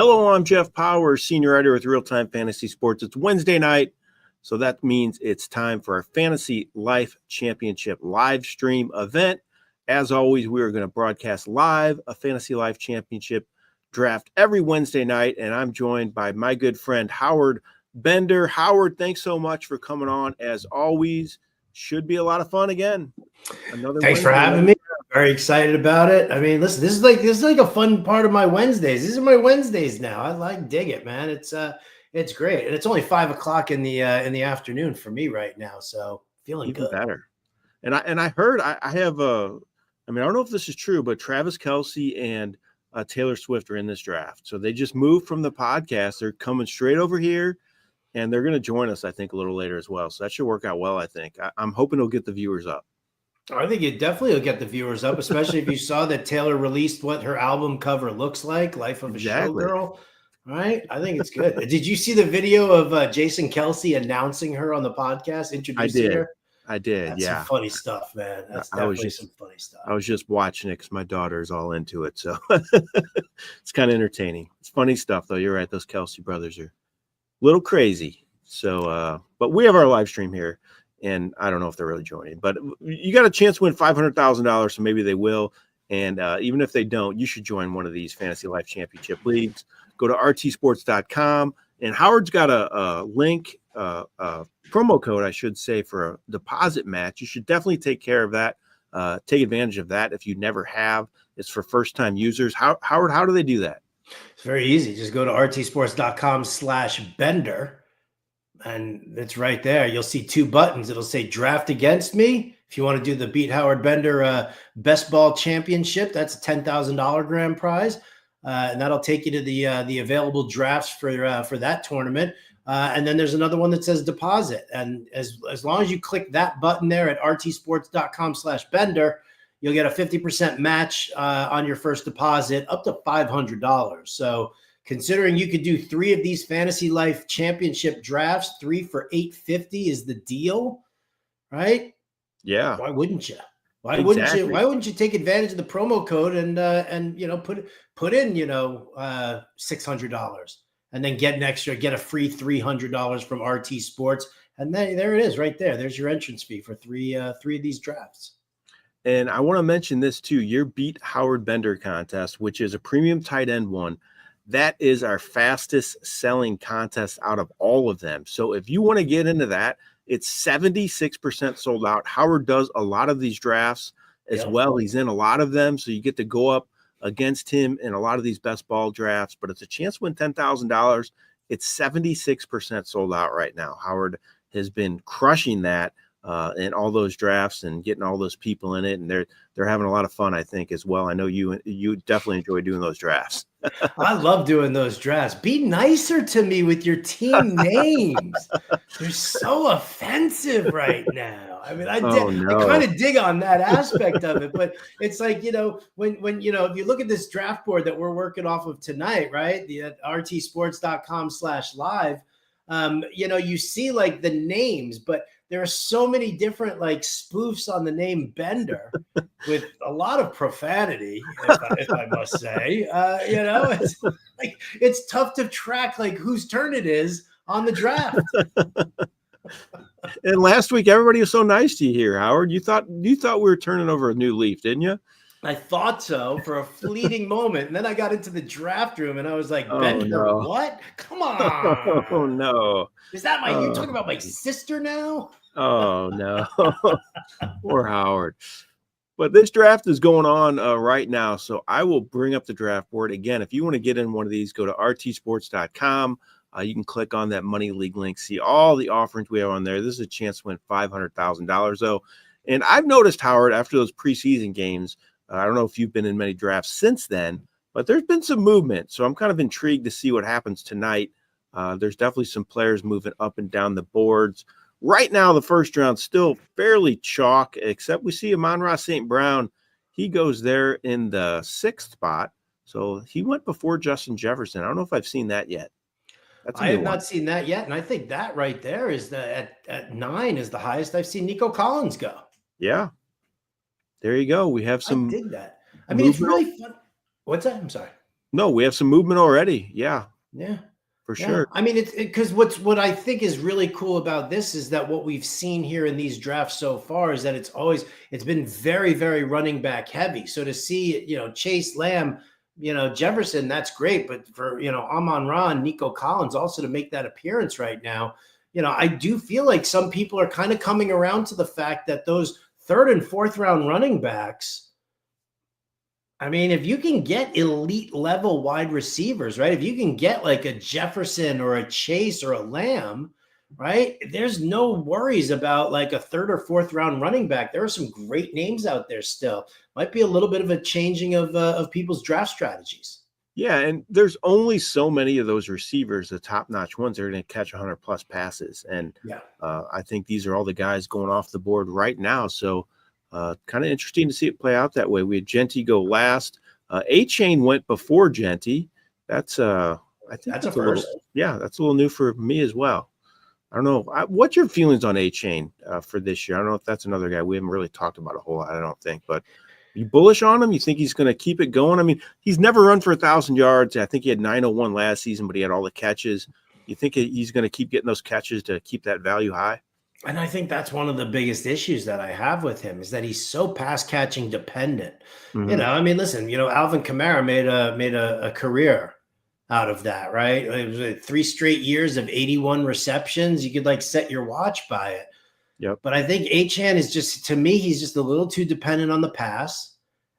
Hello, I'm Jeff Paur, senior writer with RealTime Fantasy Sports. It's Wednesday night, so that means it's time for our Fantasy Life Championship live stream event. As always, we are going to broadcast live a Fantasy Life Championship draft every Wednesday night, and I'm joined by my good friend Howard Bender. Howard, thanks so much for coming on. As always, should be a lot of fun again. Thanks for having me. Very excited about it. I mean, listen, this is like a fun part of my Wednesdays. These are my Wednesdays now. I dig it, man. It's great, and it's only 5 o'clock in the afternoon for me right now. So feeling even good. Better. And I heard I have I don't know if this is true, but Travis Kelce and Taylor Swift are in this draft. So they just moved from the podcast. They're coming straight over here, and they're going to join us, I think, a little later as well. So that should work out well, I think. I'm hoping it'll get the viewers up. I think it definitely will get the viewers up, especially if you saw that Taylor released what her album cover looks like, Life of a Showgirl. Right? I think it's good. Did you see the video of Jason Kelce announcing her on the podcast, introducing her? I did. That's some funny stuff, man. That's definitely some funny stuff. I was just watching it because my daughter's all into it. So it's kind of entertaining. It's funny stuff, though. You're right. Those Kelce brothers are a little crazy. So, but we have our live stream here. And I don't know if they're really joining, but you got a chance to win $500,000, so maybe they will. And even if they don't, you should join one of these Fantasy Life Championship leagues. Go to RTSports.com, and Howard's got a link, promo code, I should say, for a deposit match. You should definitely take care of that. Take advantage of that if you never have. It's for first-time users. Howard, how do they do that? It's very easy. Just go to RTSports.com/Bender. And it's right there. You'll see two buttons. It'll say draft against me. If you want to do the Beat Howard Bender Best Ball Championship, that's a $10,000 grand prize. And that'll take you to the available drafts for that tournament. And then there's another one that says deposit. And as long as you click that button there at rtsports.com/Bender, you'll get a 50% match on your first deposit up to $500. So considering you could do 3 of these Fantasy Life Championship drafts, 3 for $850 is the deal, right? Yeah. Why wouldn't you? Why Exactly. wouldn't you take advantage of the promo code and put in $600 and then get a free $300 from RT Sports, and then there it is right there. There's your entrance fee for three of these drafts. And I want to mention this too: your Beat Howard Bender contest, which is a premium tight end one. That is our fastest selling contest out of all of them. So if you want to get into that, it's 76% sold out. Howard does a lot of these drafts as well. He's in a lot of them. So you get to go up against him in a lot of these best ball drafts, but it's a chance to win $10,000. It's 76% sold out right now. Howard has been crushing that in all those drafts and getting all those people in it. And they're having a lot of fun, I think, as well. I know you definitely enjoy doing those drafts. I love doing those drafts. Be nicer to me with your team names. They're so offensive right now. I mean, I kind of dig on that aspect of it, but it's like, when if you look at this draft board that we're working off of tonight, right? The rtsports.com/live, you see like the names, but there are so many different like spoofs on the name Bender with a lot of profanity, if I must say. It's tough to track like whose turn it is on the draft. And last week, everybody was so nice to you here, Howard. You thought we were turning over a new leaf, didn't you? I thought so for a fleeting moment. And then I got into the draft room and I was like, Bender, what? Come on. Oh, no. Is that you're talking about my sister now? Oh, no. Poor Howard. But this draft is going on right now. So I will bring up the draft board. Again, if you want to get in one of these, go to rtsports.com. You can click on that Money League link, see all the offerings we have on there. This is a chance to win $500,000, though. And I've noticed, Howard, after those preseason games, I don't know if you've been in many drafts since then, but there's been some movement. So I'm kind of intrigued to see what happens tonight. There's definitely some players moving up and down the boards. Right now, the first round's still fairly chalk, except we see Amon-Ra St. Brown. He goes there in the 6th spot. So he went before Justin Jefferson. I don't know if I've seen that yet. I have not seen that yet. And I think that right there is at 9 is the highest I've seen Nico Collins go. Yeah. There you go. We have some. I dig that. I mean, it's really fun. What's that? I'm sorry. No, we have some movement already. Yeah, Yeah. for Yeah. sure. I mean, it's because what I think is really cool about this is that what we've seen here in these drafts so far is that it's been very, very running back heavy. So to see, Chase, Lamb, Jefferson, that's great. But for, Amon-Ra, Nico Collins also to make that appearance right now, I do feel like some people are kind of coming around to the fact that those third and fourth round running backs, I mean, if you can get elite level wide receivers, right? If you can get like a Jefferson or a Chase or a Lamb, right? There's no worries about like a third or fourth round running back. There are some great names out there still. Might be a little bit of a changing of people's draft strategies. Yeah, and there's only so many of those receivers, the top-notch ones, that are going to catch 100 plus passes, and Yeah. I think these are all the guys going off the board right now. So, kind of interesting to see it play out that way. We had Genty go last. A-Chain went before Genty. That's I think That's a little, first. yeah, that's a little new for me as well. I don't know. What's your feelings on A-Chain for this year? I don't know if that's another guy we haven't really talked about a whole lot, I don't think, but you bullish on him? You think he's going to keep it going? I mean, he's never run for 1,000 yards. I think he had 901 last season, but he had all the catches. You think he's going to keep getting those catches to keep that value high? And I think that's one of the biggest issues that I have with him is that he's so pass catching dependent. Mm-hmm. I mean, listen, Alvin Kamara made a career out of that, right? It was like 3 straight years of 81 receptions. You could like set your watch by it. Yep. But I think Achane is just, to me, he's just a little too dependent on the pass.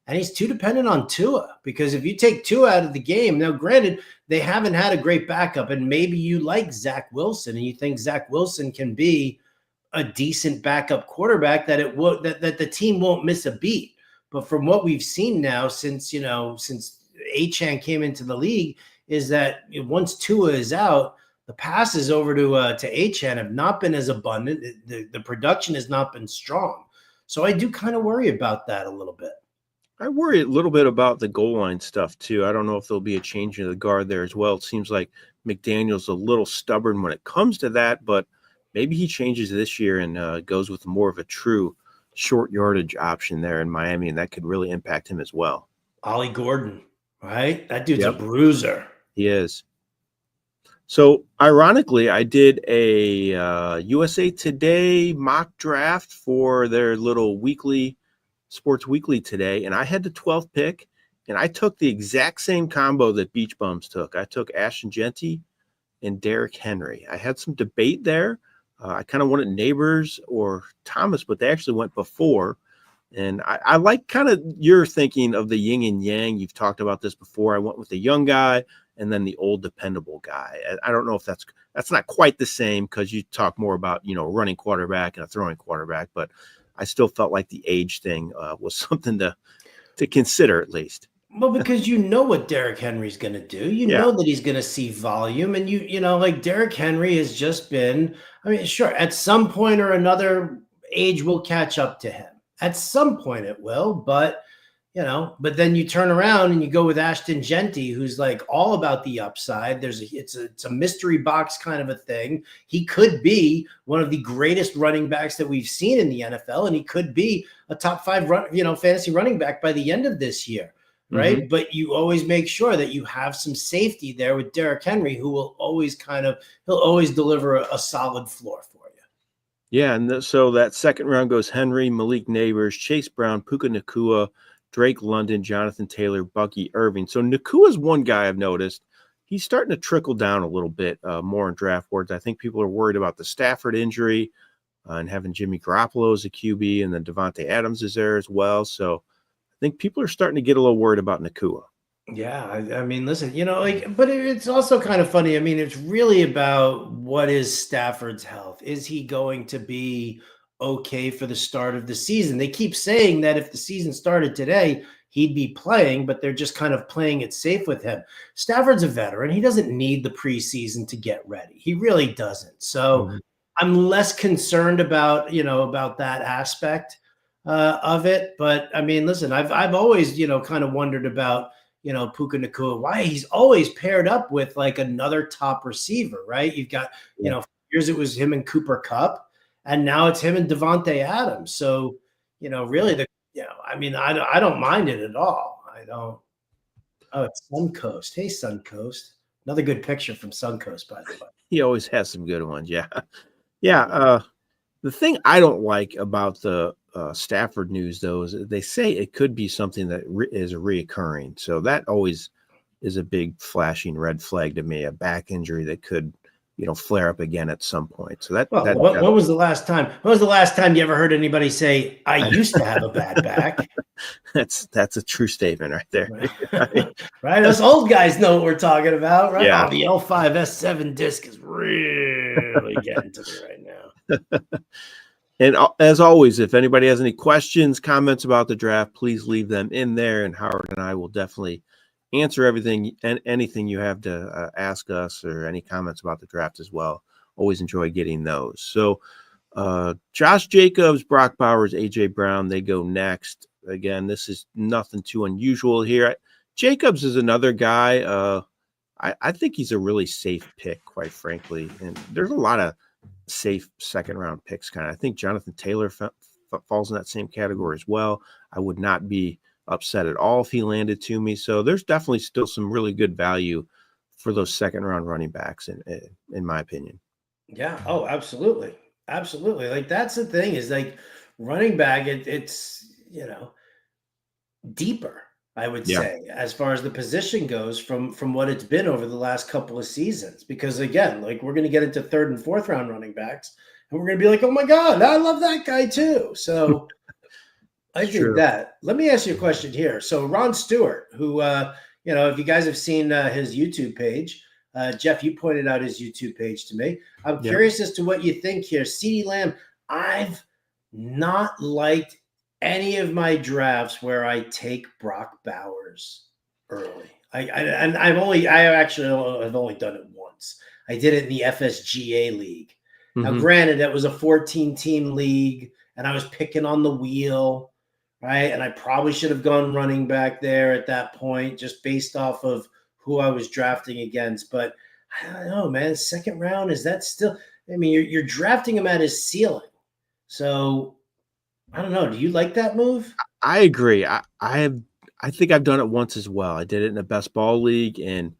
And he's too dependent on Tua, because if you take Tua out of the game, now granted, they haven't had a great backup, and maybe you like Zach Wilson and you think Zach Wilson can be a decent backup quarterback that that the team won't miss a beat. But from what we've seen now since Achane came into the league, is that once Tua is out, the passes over to Achane have not been as abundant. The production has not been strong. So I do kind of worry about that a little bit. I worry a little bit about the goal line stuff too. I don't know if there'll be a change in the guard there as well. It seems like McDaniel's a little stubborn when it comes to that, but maybe he changes this year and goes with more of a true short yardage option there in Miami, and that could really impact him as well. Ollie Gordon, right? That dude's a bruiser. He is. So, ironically, I did a USA Today mock draft for their little weekly Sports Weekly today, and I had the 12th pick, and I took the exact same combo that Beach Bums took. I took Ashton Genty and Derrick Henry. I had some debate there. I kind of wanted Neighbors or Thomas, but they actually went before. And I like kind of your thinking of the yin and yang. You've talked about this before. I went with the young guy and then the old dependable guy. I don't know if that's not quite the same, because you talk more about, running quarterback and a throwing quarterback, but I still felt like the age thing was something to consider at least. Well, because you know what Derrick Henry's going to do. You know that he's going to see volume. And like Derrick Henry has just been, I mean, sure, at some point or another, age will catch up to him. At some point it will, but then you turn around and you go with Ashton Genty, who's like all about the upside. It's a mystery box kind of a thing. He could be one of the greatest running backs that we've seen in the NFL, and he could be a top 5 fantasy running back by the end of this year. Right. Mm-hmm. But you always make sure that you have some safety there with Derrick Henry, who will always he'll always deliver a solid floor for you. Yeah. And so that second round goes Henry, Malik Neighbors, Chase Brown, Puka Nacua, Drake London, Jonathan Taylor, Bucky Irving. So Nakua's one guy I've noticed. He's starting to trickle down a little bit more in draft boards. I think people are worried about the Stafford injury and having Jimmy Garoppolo as a QB, and then Devontae Adams is there as well. So I think people are starting to get a little worried about Nacua. Yeah, I mean, listen, but it's also kind of funny. I mean, it's really about what is Stafford's health. Is he going to be okay for the start of the season? They keep saying that if the season started today, he'd be playing, but they're just kind of playing it safe with him. Stafford's a veteran. He doesn't need the preseason to get ready. He really doesn't. So I'm less concerned about that aspect of it. But I mean, listen, I've always, kind of wondered about, Puka Nacua, why he's always paired up with like another top receiver, right? You've got, for years it was him and Cooper Kupp, and now it's him and Devontae Adams. So, really I mean, I don't mind it at all. I don't. Oh, it's Suncoast. Hey, Suncoast. Another good picture from Suncoast, by the way. He always has some good ones. Yeah. Yeah. The thing I don't like about the Stafford news, though, is they say it could be something that is reoccurring. So that always is a big flashing red flag to me, a back injury that could, flare up again at some point. So Well, that when was the last time? When was the last time you ever heard anybody say, "I used to have a bad back"? that's a true statement right there. Right? Us old guys know what we're talking about, right? Yeah. Oh, the L5 S7 disc is really getting to me right now. And as always, if anybody has any questions, comments about the draft, please leave them in there, and Howard and I will definitely answer everything and anything you have to ask us, or any comments about the draft as well. Always enjoy getting those. So Josh Jacobs, Brock Bowers, AJ Brown, they go next. Again, this is nothing too unusual here. Jacobs is another guy. I think he's a really safe pick, quite frankly. And there's a lot of safe second round picks kind of. I think Jonathan Taylor falls in that same category as well. I would not be upset at all if he landed to me. So there's definitely still some really good value for those second round running backs in my opinion. Yeah. Oh, absolutely. Absolutely. Like, that's the thing, is like running back, it's, deeper, I would say, as far as the position goes from what it's been over the last couple of seasons. Because again, like, we're going to get into third and fourth round running backs, and we're going to be like, oh my God, I love that guy too. So I think that. Let me ask you a question here. So Ron Stewart, who, if you guys have seen his YouTube page, Jeff, you pointed out his YouTube page to me. I'm curious as to what you think here. CeeDee Lamb, I've not liked any of my drafts where I take Brock Bowers early. I actually have only done it once. I did it in the FSGA league. Now, granted, that was a 14-team league, and I was picking on the wheel, right? And I probably should have gone running back there at that point, just based off of who I was drafting against. But I don't know, man. Second round, is that still? I mean, you're drafting him at his ceiling, so I don't know. Do you like that move? I agree. I think I've done it once as well. I did it in a best ball league, and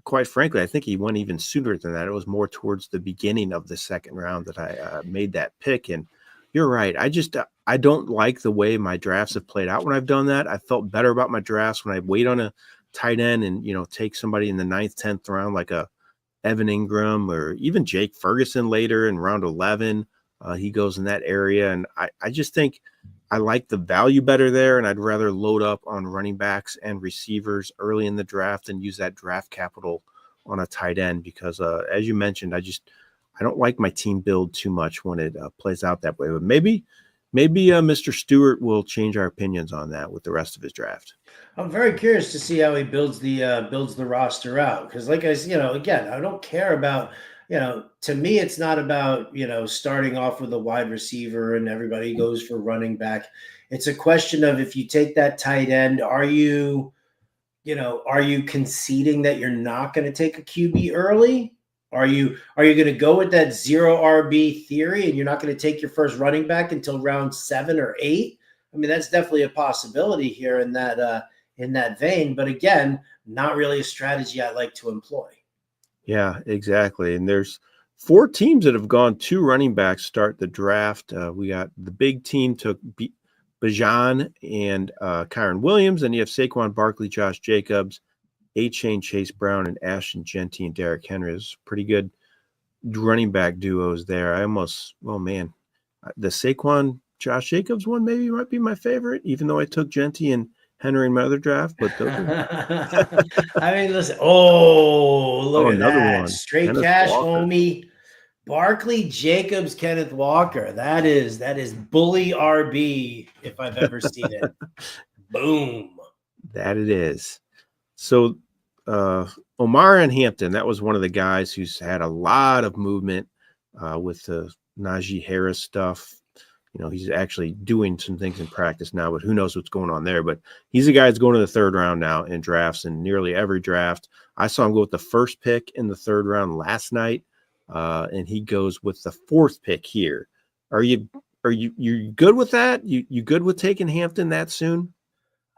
quite frankly, I think he went even sooner than that. It was more towards the beginning of the second round that I made that pick. And you're right. I don't like the way my drafts have played out when I've done that. I felt better about my drafts when I wait on a tight end and take somebody in the 9th, 10th round, like a Evan Ingram or even Jake Ferguson later in round 11. He goes in that area, and I just think I like the value better there, and I'd rather load up on running backs and receivers early in the draft and use that draft capital on a tight end because, as you mentioned, I don't like my team build too much when it plays out that way. But maybe Mr. Stewart will change our opinions on that with the rest of his draft. I'm very curious to see how he builds the roster out, because, like again, I don't care about. To me, it's not about, starting off with a wide receiver and everybody goes for running back. It's a question of, if you take that tight end, are you conceding that you're not going to take a QB early? Are you going to go with that zero RB theory and you're not going to take your first running back until round 7 or 8? I mean, that's definitely a possibility here in that vein. But again, not really a strategy I like to employ. Yeah, exactly. And there's 4 teams that have gone 2 running backs start the draft. We got the big team took Bijan and Kyron Williams. And you have Saquon Barkley, Josh Jacobs, A-Chain, Chase Brown, and Ashton Genty and Derrick Henry. Is pretty good running back duos there. The Saquon, Josh Jacobs one maybe might be my favorite, even though I took Genty and Henry in my other draft, but those I mean, listen. Oh, look at another that. one. Straight Kenneth cash, Walker. homie. Barkley, Jacobs, Kenneth Walker. That is bully RB if I've ever seen it. Boom. That it is. So Omar and Hampton, that was one of the guys who's had a lot of movement with the Najee Harris stuff. He's actually doing some things in practice now, but who knows what's going on there. But he's a guy that's going to the 3rd round now in drafts, and nearly every draft. I saw him go with the 1st pick in the 3rd round last night, and he goes with the 4th pick here. Are you good with that? You good with taking Hampton that soon?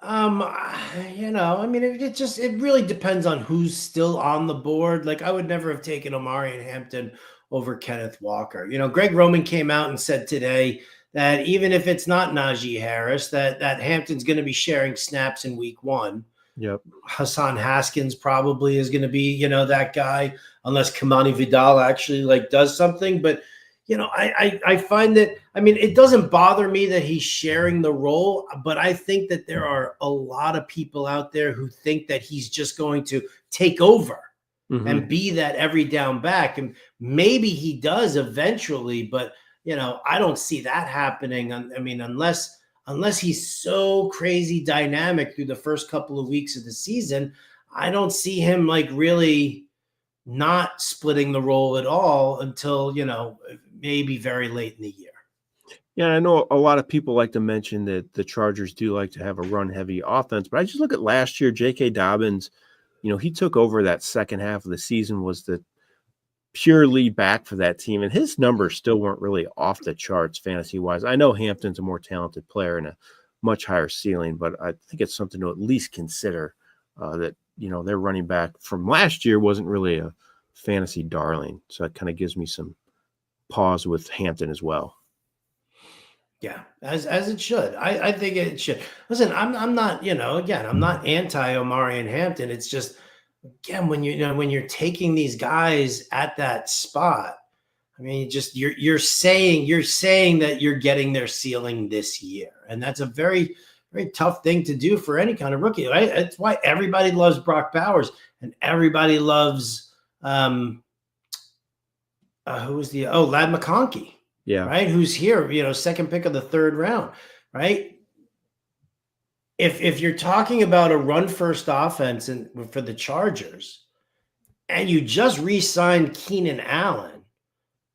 I mean, it really depends on who's still on the board. Like, I would never have taken Omari and Hampton over Kenneth Walker. Greg Roman came out and said today that even if it's not Najee Harris, that Hampton's going to be sharing snaps in week 1. Yep. Hassan Haskins probably is going to be, that guy, unless Kamani Vidal actually does something. But I find that, it doesn't bother me that he's sharing the role, but I think that there are a lot of people out there who think that he's just going to take over and be that every down back. And maybe he does eventually, but I don't see that happening. Unless he's so crazy dynamic through the first couple of weeks of the season, I don't see him really not splitting the role at all until, maybe very late in the year. Yeah, I know a lot of people like to mention that the Chargers do like to have a run-heavy offense, but I just look at last year, J.K. Dobbins, he took over that second half of the season, was the pure lead back for that team, and his numbers still weren't really off the charts fantasy-wise. I know Hampton's a more talented player and a much higher ceiling, but I think it's something to at least consider that, their running back from last year wasn't really a fantasy darling, so that kind of gives me some pause with Hampton as well. Yeah, as it should. I think it should. Listen, I'm not, again, I'm not anti Omari and Hampton. It's just, again, when you're taking these guys at that spot, you're saying that you're getting their ceiling this year, and that's a very, very tough thing to do for any kind of rookie. Right? That's why everybody loves Brock Bowers and everybody loves Lad McConkey. Yeah. Right. Who's here, second pick of the 3rd round. Right. If you're talking about a run first offense for the Chargers, and you just re-signed Keenan Allen,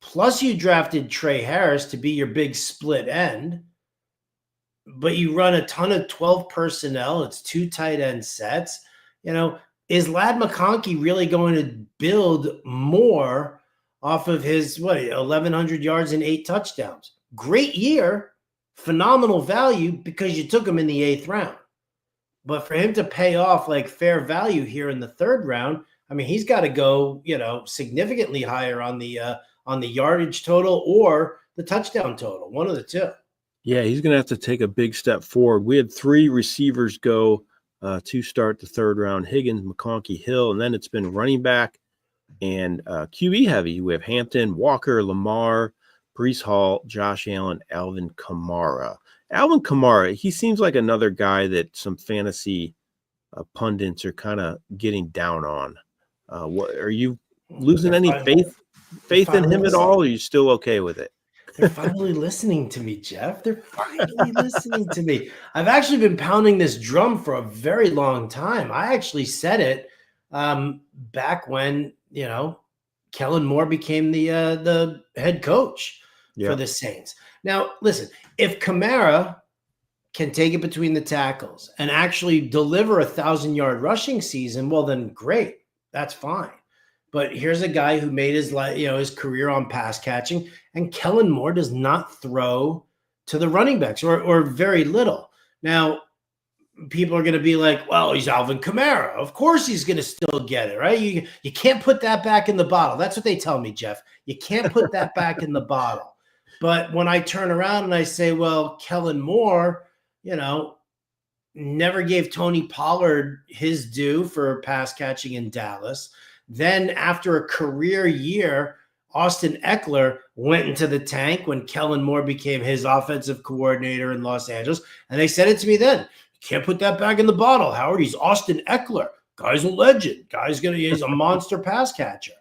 plus you drafted Trey Harris to be your big split end, but you run a ton of 12 personnel, it's 2 tight end sets, is Lad McConkey really going to build more off of his 1,100 yards and 8 touchdowns? Great year, phenomenal value because you took him in the 8th round. But for him to pay off fair value here in the 3rd round, he's got to go, significantly higher on the yardage total or the touchdown total, one of the two. Yeah, he's going to have to take a big step forward. We had 3 receivers go to start the 3rd round: Higgins, McConkey, Hill, and then it's been running back and QB heavy. We have Hampton, Walker, Lamar, Breece Hall, Josh Allen, Alvin Kamara. Alvin Kamara, he seems like another guy that some fantasy pundits are kind of getting down on. What are you losing any faith in him at all? Or are you still okay with it? They're finally listening to me, Jeff. They're finally listening to me. I've actually been pounding this drum for a very long time. I actually said it back when, Kellen Moore became the head coach for the Saints. Now, listen, if Kamara can take it between the tackles and actually deliver 1,000-yard rushing season, well, then great. That's fine. But here's a guy who made his career on pass catching, and Kellen Moore does not throw to the running backs or very little. Now, people are going to be like, well, he's Alvin Kamara. Of course he's going to still get it, right? You can't put that back in the bottle. That's what they tell me, Jeff. You can't put that back in the bottle. But when I turn around and I say, well, Kellen Moore, never gave Tony Pollard his due for pass catching in Dallas. Then after a career year, Austin Eckler went into the tank when Kellen Moore became his offensive coordinator in Los Angeles. And they said it to me then. Can't put that back in the bottle, Howard. He's Austin Eckler. Guy's a legend. He's a monster pass catcher.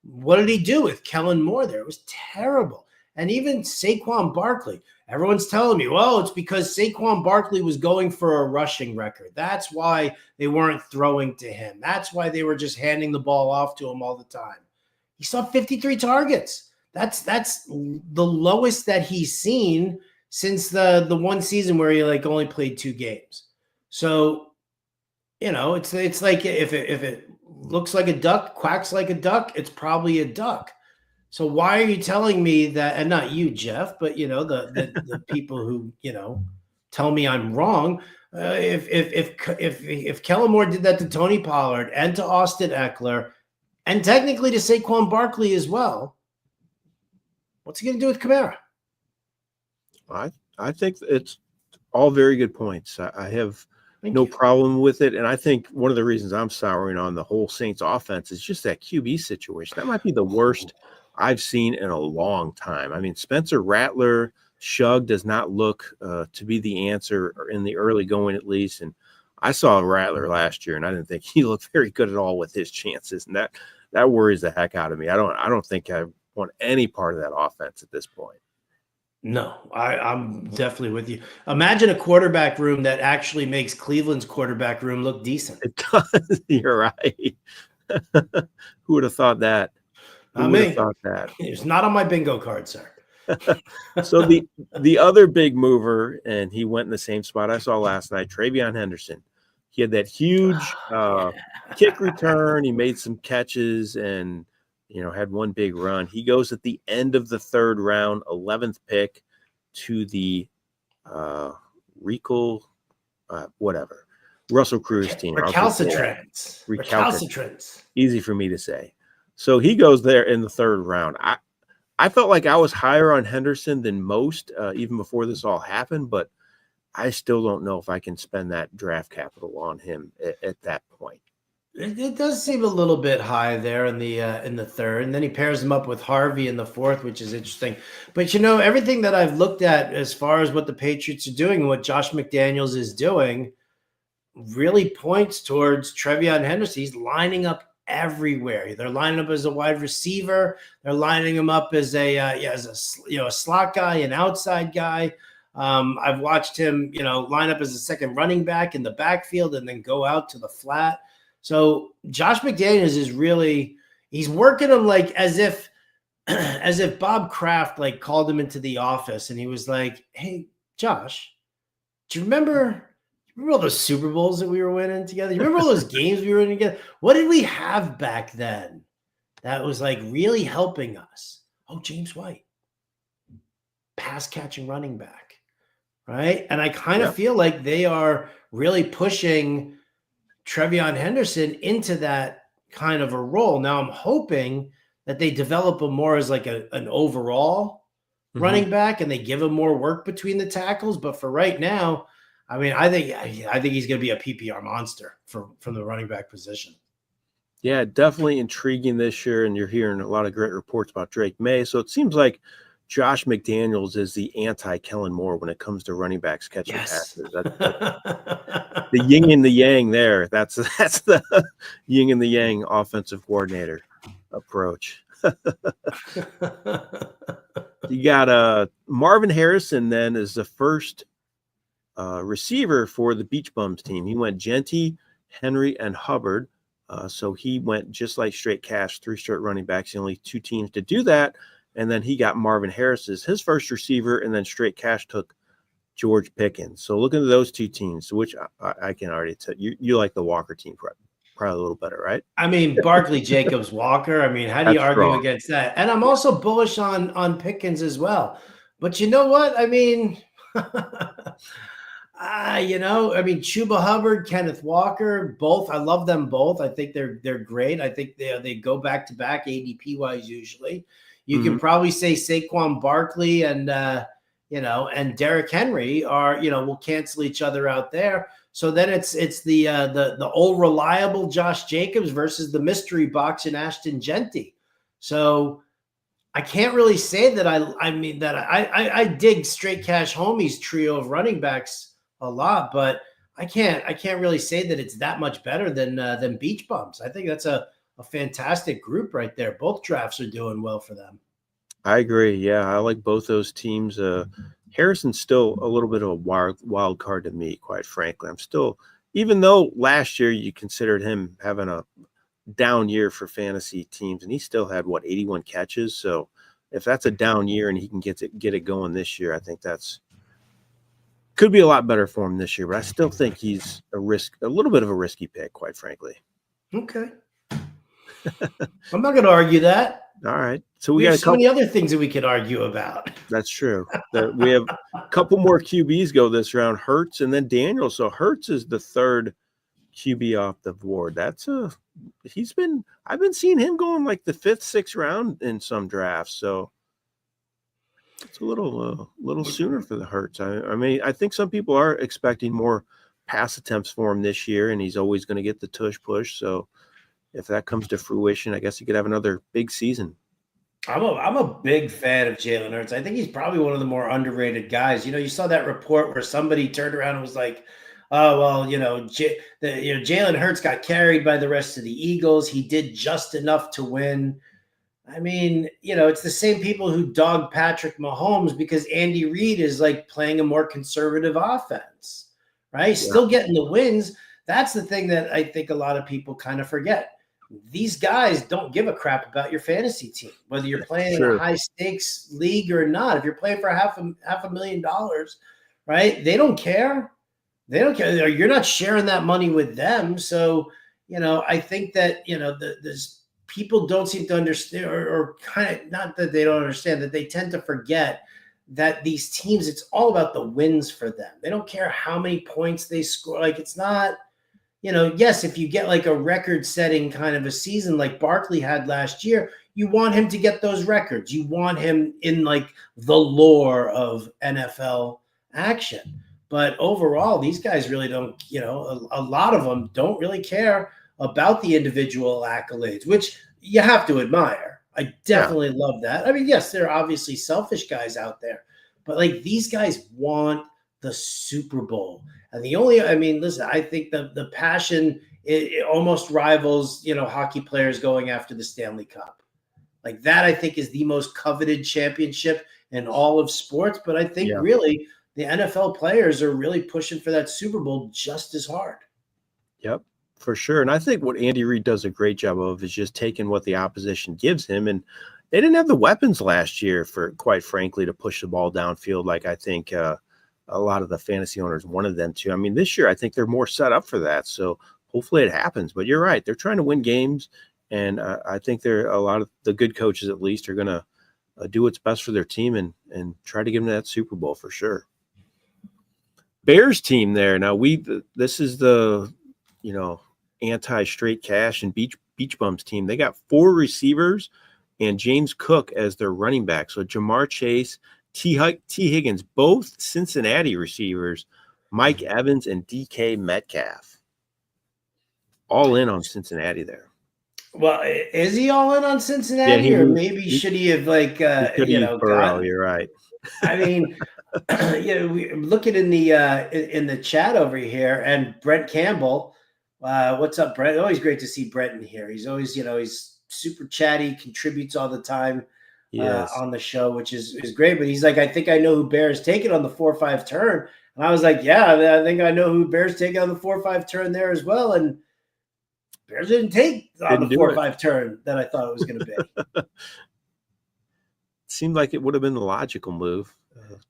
What did he do with Kellen Moore there? It was terrible. And even Saquon Barkley. Everyone's telling me, well, it's because Saquon Barkley was going for a rushing record. That's why they weren't throwing to him. That's why they were just handing the ball off to him all the time. He saw 53 targets. That's the lowest that he's seen since the one season where he only played 2 games. So, it's like if it looks like a duck, quacks like a duck, it's probably a duck. So why are you telling me that, and not you, Jeff, but the people who, tell me I'm wrong. If Kellen Moore did that to Tony Pollard and to Austin Eckler, and technically to Saquon Barkley as well, what's he going to do with Kamara? I think it's all very good points. I have no problem with it. And I think one of the reasons I'm souring on the whole Saints offense is just that QB situation. That might be the worst I've seen in a long time. I mean, Spencer Rattler, Shug does not look to be the answer, or in the early going at least. And I saw Rattler last year, and I didn't think he looked very good at all with his chances. And that worries the heck out of me. I don't think I want any part of that offense at this point. No, I'm definitely with you. Imagine a quarterback room that actually makes Cleveland's quarterback room look decent. It does. You're right. Who would have thought that? Not me. It's not on my bingo card, sir. So the other big mover, and he went in the same spot I saw last night, Trevian Henderson. He had that huge kick return. He made some catches and had one big run. He goes at the end of the third round, 11th pick, to the Russell Cruz team. Recalcitrants. Easy for me to say. So he goes there in the third round. I felt like I was higher on Henderson than most, even before this all happened, but I still don't know if I can spend that draft capital on him at that point. It does seem a little bit high there in the third, and then he pairs him up with Harvey in the fourth, which is interesting. But everything that I've looked at as far as what the Patriots are doing and what Josh McDaniels is doing really points towards Trevian Henderson. He's lining up everywhere. They're lining up as a wide receiver. They're lining him up as a slot guy, an outside guy. I've watched him line up as a second running back in the backfield and then go out to the flat. So Josh McDaniels is he's working him like as if Bob Kraft called him into the office and he was like, "Hey, Josh, do you remember all those Super Bowls that we were winning together? You remember all those games we were winning together? What did we have back then that was really helping us?" Oh, James White, pass catching running back, right? And I kind of feel like they are really pushing Trevian Henderson into that kind of a role. Now I'm hoping that they develop him more as an overall running back and they give him more work between the tackles. But for right now, I mean, I think he's going to be a PPR monster from the running back position. Yeah, definitely intriguing this year. And you're hearing a lot of great reports about Drake May. So it seems like Josh McDaniels is the anti-Kellen Moore when it comes to running backs catching passes. The yin and the yang there. That's the yin and the yang offensive coordinator approach. You got Marvin Harrison then is the first receiver for the Beach Bums team. He went Genty, Henry, and Hubbard. So he went just like straight cash, 3 straight running backs, the only 2 teams to do that. And then he got Marvin Harris as his first receiver, and then straight cash took George Pickens. So looking at those 2 teams, which I can already tell you like the Walker team probably a little better, right? I mean, Barkley, Jacobs, Walker. I mean, how do you argue against that? And I'm also bullish on Pickens as well. But you know what? I mean, Chuba Hubbard, Kenneth Walker, both. I love them both. I think they're great. I think they go back to back ADP wise usually. You can probably say Saquon Barkley and Derrick Henry are, will cancel each other out there. So then it's the old reliable Josh Jacobs versus the mystery box in Ashton Genty. So I can't really say that I dig straight cash homies trio of running backs a lot, but I can't really say that it's that much better than Beach Bums. I think that's a fantastic group right there. Both drafts are doing well for them. I agree. Yeah, I like both those teams. Harrison's still a little bit of a wild card to me, quite frankly. I'm still, even though last year you considered him having a down year for fantasy teams, and he still had 81 catches. So if that's a down year and he can get it going this year, I think could be a lot better for him this year. But I still think he's a little bit of a risky pick, quite frankly. Okay. I'm not going to argue that. All right. So We got have a so couple. many other things that we could argue about. That's true. We have a couple more QBs go this round, Hurts and then Daniel. So Hurts is the third QB off the board. I've been seeing him going like the 5th, 6th round in some drafts. So it's a little sooner for the Hurts. I mean, I think some people are expecting more pass attempts for him this year, and he's always going to get the tush push. So if that comes to fruition, I guess he could have another big season. I'm a big fan of Jalen Hurts. I think he's probably one of the more underrated guys. You saw that report where somebody turned around and was like, "Oh well, Jalen Hurts got carried by the rest of the Eagles. He did just enough to win." I mean, it's the same people who dog Patrick Mahomes because Andy Reid is like playing a more conservative offense, right? Yeah. Still getting the wins. That's the thing that I think a lot of people kind of forget. These guys don't give a crap about your fantasy team, whether you're playing in a high stakes league or not. If you're playing for half $500,000, right? They don't care. They don't care. You're not sharing that money with them. So, I think that, there's people don't seem to understand or kind of not that they don't understand that they tend to forget that these teams, it's all about the wins for them. They don't care how many points they score. Like it's not, yes, if you get like a record-setting kind of a season like Barkley had last year, you want him to get those records. You want him in like the lore of NFL action. But overall, these guys really don't, a lot of them don't really care about the individual accolades, which you have to admire. I definitely love that. I mean, yes, there are obviously selfish guys out there, but like these guys want the Super Bowl. And listen, I think the passion, it almost rivals, hockey players going after the Stanley Cup. Like that, I think is the most coveted championship in all of sports. But I think really the NFL players are really pushing for that Super Bowl just as hard. Yep, for sure. And I think what Andy Reid does a great job of is just taking what the opposition gives him. And they didn't have the weapons last year, for quite frankly, to push the ball downfield like I think a lot of the fantasy owners wanted them to. I mean, this year I think they're more set up for that. So hopefully it happens. But you're right. They're trying to win games. And I think a lot of the good coaches, at least, are going to do what's best for their team and try to give them that Super Bowl for sure. Bears team there. Now this is the, anti-straight cash and beach bums team. They got 4 receivers and James Cook as their running back. So Jamar Chase, T. Higgins, both Cincinnati receivers, Mike Evans and DK Metcalf. All in on Cincinnati there. Well, is he all in on Cincinnati, or maybe should he have Burrow, you're right. I mean, we're looking in the chat over here, and Brent Campbell. What's up, Brent? Always great to see Brent in here. He's always, he's super chatty, contributes all the time on the show, which is great. But he's like, I think I know who Bears take it on the 4-5 turn. And I was like, yeah, I think I know who Bears take it on the 4-5 turn there as well. And Bears didn't take on the 4-5 turn that I thought it was going to be. Seemed like it would have been the logical move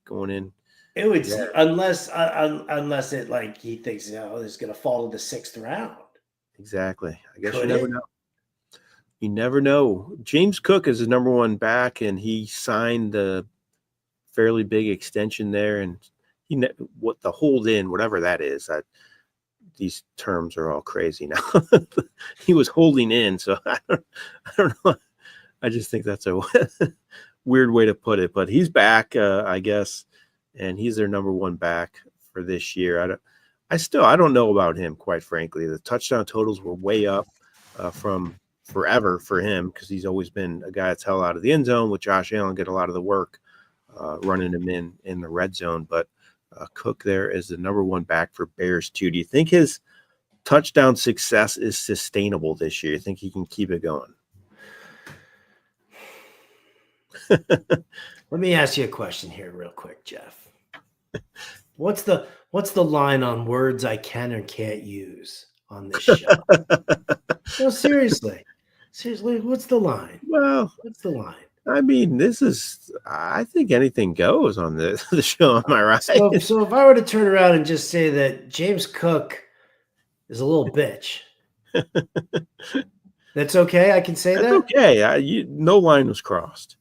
going in. It would, unless it like he thinks it's going to fall to the 6th round. Exactly. I guess you never know. You never know. James Cook is the number 1 back, and he signed the fairly big extension there, and what the hold in, whatever that is. These terms are all crazy now. He was holding in, so I don't know. I just think that's a weird way to put it, but he's back, I guess, and he's their number 1 back for this year. I don't know about him, quite frankly. The touchdown totals were way up from forever for him because he's always been a guy that's held out of the end zone with Josh Allen, get a lot of the work running him in the red zone. But Cook there is the number 1 back for Bears too. Do you think his touchdown success is sustainable this year? You think he can keep it going? Let me ask you a question here real quick, Jeff. What's the line on words I can or can't use on this show? No, seriously, what's the line? Well, what's the line? I mean, I think anything goes on the show. Am I right? So if I were to turn around and just say that James Cook is a little bitch, That's okay. I can say That's that. okay. No line was crossed.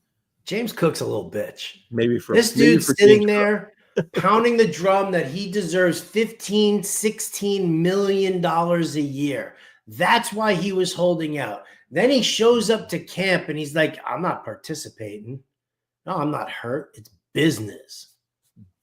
James Cook's a little bitch. Maybe This maybe dude's for sitting James Cook. there pounding the drum that he deserves $15-16 million a year. That's why he was holding out. Then he shows up to camp and he's like, I'm not participating. No, I'm not hurt. It's business.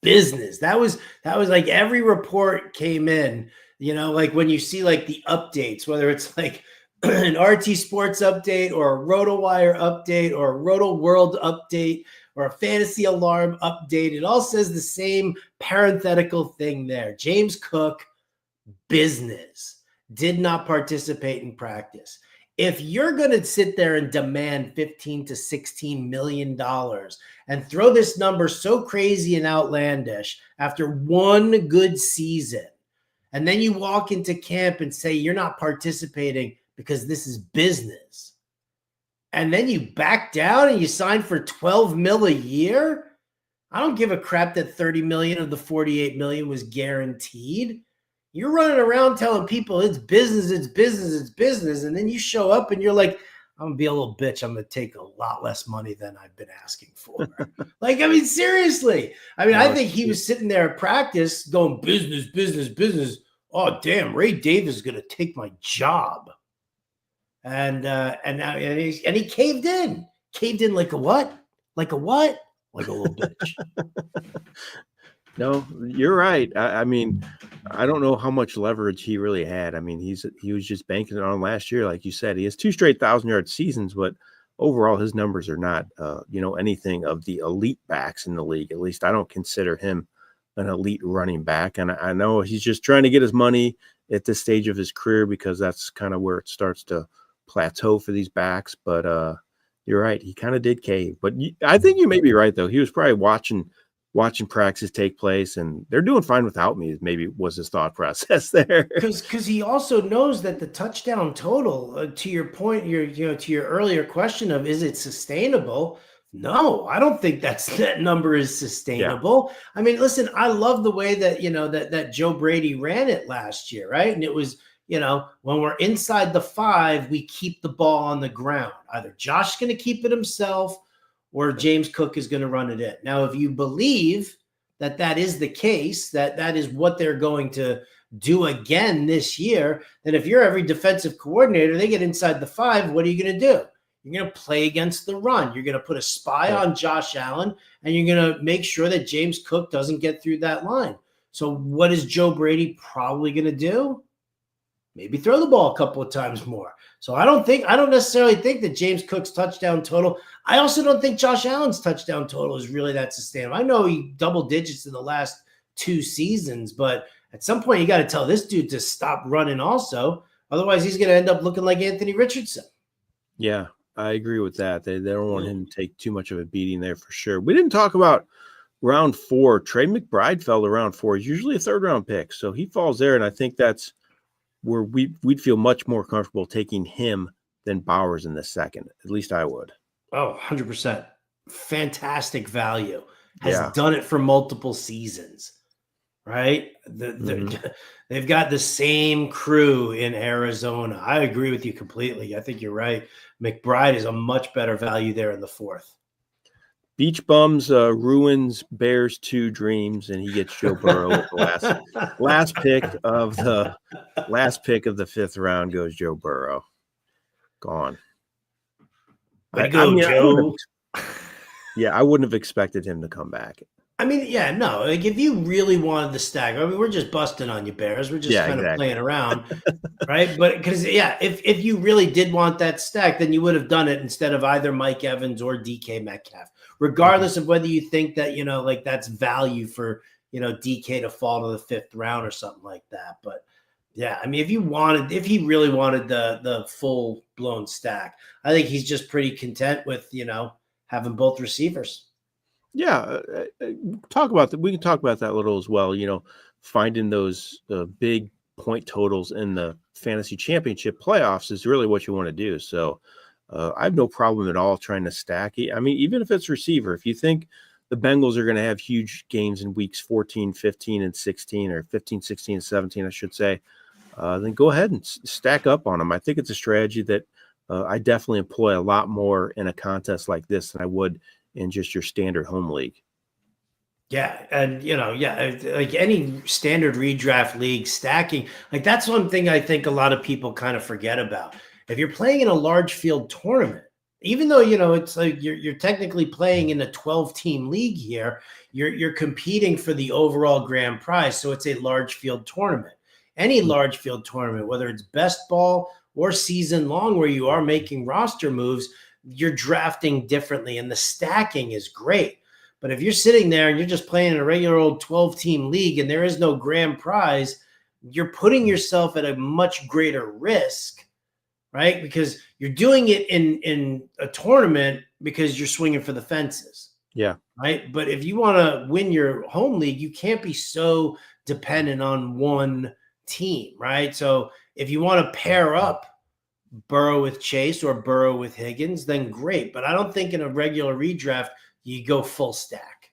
Business. That was like every report came in, like when you see like the updates, whether it's like an RTSports update or a RotoWire update or a Roto World update or a Fantasy Alarm update, it all says the same parenthetical thing there. James Cook, business, did not participate in practice. If you're going to sit there and demand $15-16 million and throw this number so crazy and outlandish after one good season, and then you walk into camp and say you're not participating because this is business, and then you back down and you sign for $12 million a year, I don't give a crap that $30 million of the $48 million was guaranteed. You're running around telling people it's business, it's business, it's business. And then you show up and you're like, I'm going to be a little bitch. I'm going to take a lot less money than I've been asking for. Seriously. I think he was sitting there at practice going business, business, business. Oh, damn, Ray Davis is going to take my job. And he caved in. Caved in like a what? Like a what? Like a little bitch. No, you're right. I mean, I don't know how much leverage he really had. I mean, he was just banking it on last year, like you said. He has 2 straight 1,000-yard seasons, but overall his numbers are not, anything of the elite backs in the league. At least I don't consider him an elite running back. And I know he's just trying to get his money at this stage of his career because that's kind of where it starts to plateau for these backs. But you're right. He kind of did cave. But I think you may be right, though. He was probably watching practices take place, and they're doing fine without me. Maybe was his thought process there. Because he also knows that the touchdown total, to your point, to your earlier question of is it sustainable? No, I don't think that number is sustainable. Yeah. I mean, listen, I love the way that that Joe Brady ran it last year, right? And it was when we're inside the 5, we keep the ball on the ground. Either Josh's going to keep it himself, or James Cook is going to run it in. Now, if you believe that is the case, that is what they're going to do again this year, then if you're every defensive coordinator, they get inside the 5, what are you going to do? You're going to play against the run. You're going to put a spy on Josh Allen, and you're going to make sure that James Cook doesn't get through that line. So what is Joe Brady probably going to do? Maybe throw the ball a couple of times more. So I don't necessarily think that James Cook's touchdown total. I also don't think Josh Allen's touchdown total is really that sustainable. I know he double digits in the last 2 seasons, but at some point you got to tell this dude to stop running also. Otherwise he's going to end up looking like Anthony Richardson. Yeah, I agree with that. They don't want him to take too much of a beating there for sure. We didn't talk about round 4. Trey McBride fell to round 4. He's usually a 3rd-round pick. So he falls there, and I think that's where we'd feel much more comfortable taking him than Bowers in the 2nd. At least I would. Oh, 100%. Fantastic value. Has done it for multiple seasons, right? They've got the same crew in Arizona. I agree with you completely. I think you're right. McBride is a much better value there in the 4th. Beach Bums ruins Bears 2 dreams, and he gets Joe Burrow with the last pick of the 5th round goes Joe Burrow. Gone. Joe. I wouldn't have expected him to come back. I mean, yeah, no. Like if you really wanted the stack, I mean, we're just busting on you, Bears. We're just of playing around, right? But because if you really did want that stack, then you would have done it instead of either Mike Evans or DK Metcalf, regardless of whether you think that like that's value for DK to fall to the 5th round or something like that. But yeah, I mean, if he really wanted the full blown stack, I think he's just pretty content with having both receivers. Yeah, talk about that. We can talk about that a little as well. Finding those big point totals in the fantasy championship playoffs is really what you want to do. So I have no problem at all trying to stack. I mean, even if it's receiver, if you think the Bengals are going to have huge games in weeks 14, 15, and 16, or 15, 16, and 17, I should say, then go ahead and stack up on them. I think it's a strategy that I definitely employ a lot more in a contest like this than I would in just your standard home league. Yeah, and like any standard redraft league, stacking, like that's one thing I think a lot of people kind of forget about. If you're playing in a large field tournament, even though it's like you're technically playing in a 12-team league here, you're competing for the overall grand prize, so it's a large field tournament. Any large field tournament, whether it's best ball or season long, where you are making roster moves, you're drafting differently, and the stacking is great. But if you're sitting there and you're just playing in a regular old 12-team league and there is no grand prize, you're putting yourself at a much greater risk, right? Because you're doing it in a tournament because you're swinging for the fences. Yeah. Right. But if you want to win your home league, you can't be so dependent on one team, right? So if you want to pair up Burrow with Chase or Burrow with Higgins, then great. But I don't think in a regular redraft, you go full stack.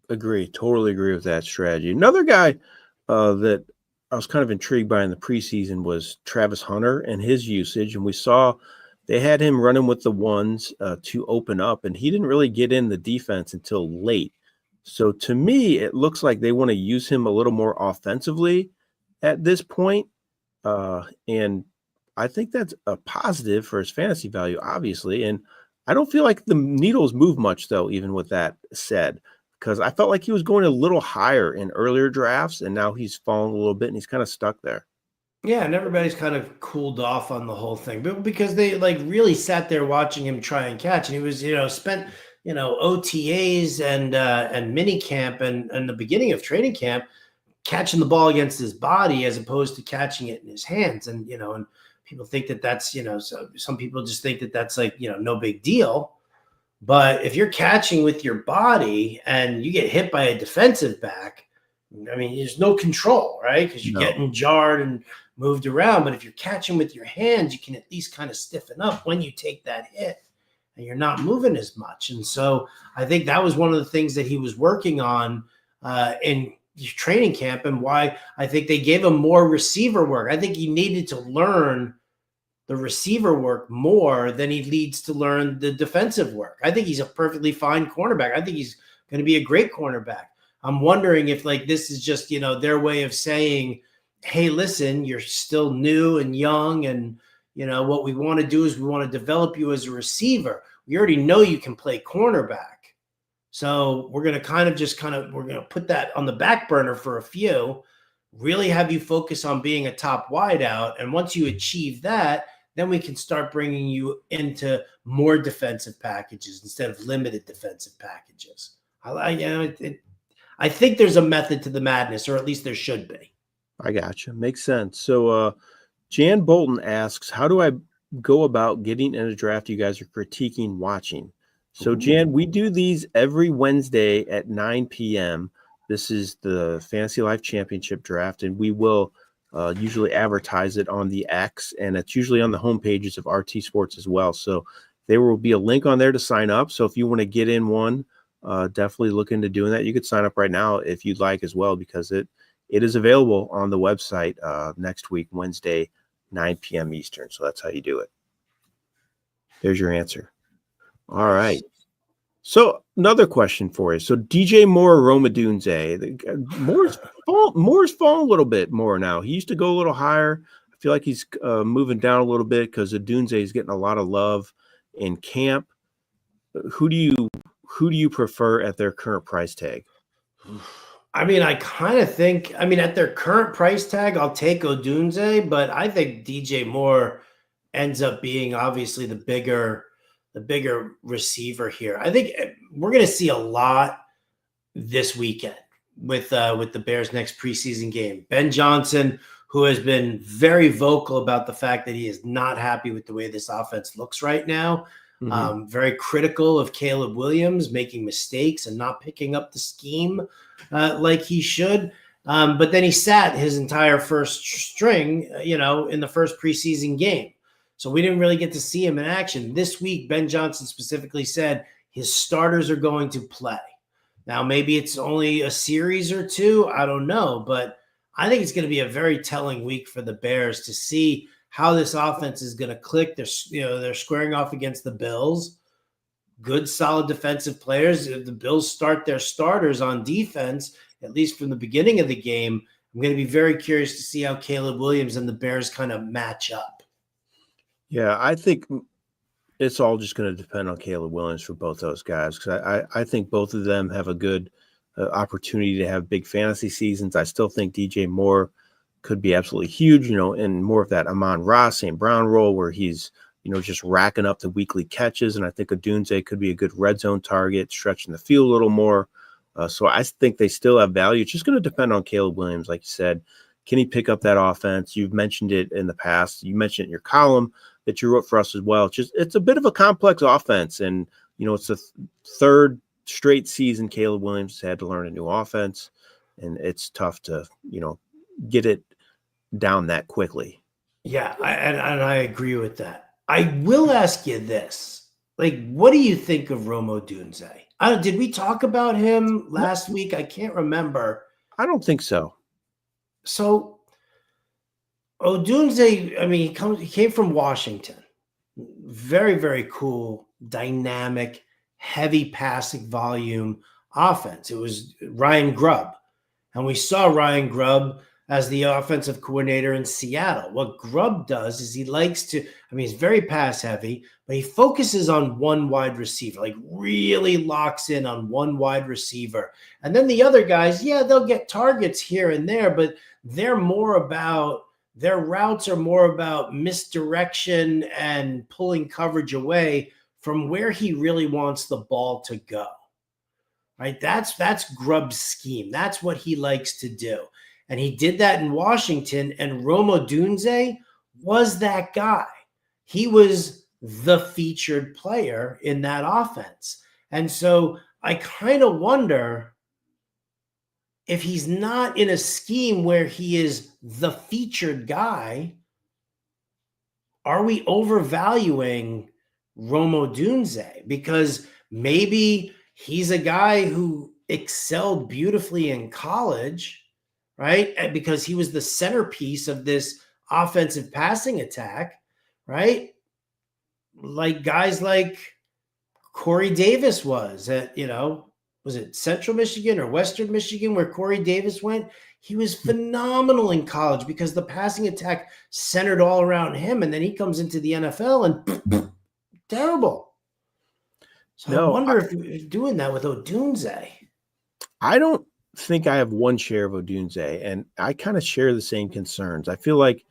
Agree. Totally agree with that strategy. Another guy that I was kind of intrigued by in the preseason was Travis Hunter and his usage. And we saw they had him running with the ones to open up, and he didn't really get in the defense until late. So to me, it looks like they want to use him a little more offensively at this point. And I think that's a positive for his fantasy value, obviously. And I don't feel like the needles move much, though, even with that said, because I felt like he was going a little higher in earlier drafts, and now he's fallen a little bit, and he's kind of stuck there. Yeah, and everybody's kind of cooled off on the whole thing, but because they like really sat there watching him try and catch, and he was spent OTAs and mini camp and the beginning of training camp catching the ball against his body as opposed to catching it in his hands, and people think that that's, so some people just think that that's like, no big deal. But if you're catching with your body and you get hit by a defensive back, I mean, there's no control, right? Because you're getting jarred and moved around. But if you're catching with your hands, you can at least kind of stiffen up when you take that hit and you're not moving as much. And so I think that was one of the things that he was working on in training camp, and why I think they gave him more receiver work. I think he needed to learn the receiver work more than he needs to learn the defensive work. I think he's a perfectly fine cornerback. I think he's going to be a great cornerback. I'm wondering if like this is just, their way of saying, hey, listen, you're still new and young, and what we want to do is we want to develop you as a receiver. We already know you can play cornerback. So we're going to we're going to put that on the back burner for a few, really have you focus on being a top wideout. And once you achieve that, then we can start bringing you into more defensive packages instead of limited defensive packages. I think there's a method to the madness, or at least there should be. I gotcha. Makes sense. So Jan Bolton asks, how do I go about getting in a draft you guys are critiquing watching? So, Jan, we do these every Wednesday at 9 p.m. This is the Fantasy Life Championship draft, and we will usually advertise it on the X, and it's usually on the home pages of RT Sports as well. So there will be a link on there to sign up. So if you want to get in one, definitely look into doing that. You could sign up right now if you'd like as well, because it is available on the website next week, Wednesday, 9 p.m. Eastern. So that's how you do it. There's your answer. All right. So another question for you. So DJ Moore, Odunze. Moore's fallen a little bit more now. He used to go a little higher. I feel like he's moving down a little bit because Odunze is getting a lot of love in camp. Who do you prefer at their current price tag? I mean, I kind of think, at their current price tag, I'll take Odunze, but I think DJ Moore ends up being obviously the bigger receiver here. I think we're going to see a lot this weekend with the Bears' next preseason game. Ben Johnson, who has been very vocal about the fact that he is not happy with the way this offense looks right now. Very critical of Caleb Williams making mistakes and not picking up the scheme like he should. But then he sat his entire first string, in the first preseason game. So we didn't really get to see him in action. This week, Ben Johnson specifically said his starters are going to play. Now, maybe it's only a series or two. I don't know. But I think it's going to be a very telling week for the Bears to see how this offense is going to click. They're squaring off against the Bills. Good, solid defensive players. If the Bills start their starters on defense, at least from the beginning of the game, I'm going to be very curious to see how Caleb Williams and the Bears kind of match up. Yeah, I think it's all just going to depend on Caleb Williams for both those guys, because I think both of them have a good opportunity to have big fantasy seasons. I still think DJ Moore could be absolutely huge, and more of that Amon-Ra, St. Brown role where he's, just racking up the weekly catches. And I think Odunze could be a good red zone target, stretching the field a little more. So I think they still have value. It's just going to depend on Caleb Williams. Like you said, can he pick up that offense? You've mentioned it in the past. You mentioned it in your column that you wrote for us as well. It's a bit of a complex offense. And, it's the third straight season Caleb Williams had to learn a new offense. And it's tough to, get it down that quickly. Yeah, and I agree with that. I will ask you this. What do you think of Rome Odunze? Did we talk about him last week? I can't remember. I don't think so. So Odunze, he came from Washington. Very, very cool, dynamic, heavy passing volume offense. It was Ryan Grubb. And we saw Ryan Grubb as the offensive coordinator in Seattle. What Grubb does is he likes to, he's very pass heavy, but he focuses on one wide receiver, really locks in on one wide receiver. And then the other guys, they'll get targets here and there, but their routes are more about misdirection and pulling coverage away from where he really wants the ball to go. Right? That's Grubb's scheme. That's what he likes to do. And he did that in Washington, and Rome Odunze was that guy. He was the featured player in that offense. And so I kind of wonder if he's not in a scheme where he is the featured guy, are we overvaluing Rome Odunze? Because maybe he's a guy who excelled beautifully in college, right? Because he was the centerpiece of this offensive passing attack, right? Like guys like Corey Davis was at, was it Central Michigan or Western Michigan where Corey Davis went? He was phenomenal in college because the passing attack centered all around him. And then he comes into the NFL and terrible. So I wonder if you're doing that with Odunze. I don't think I have one share of Odunze, and I kind of share the same concerns. I feel like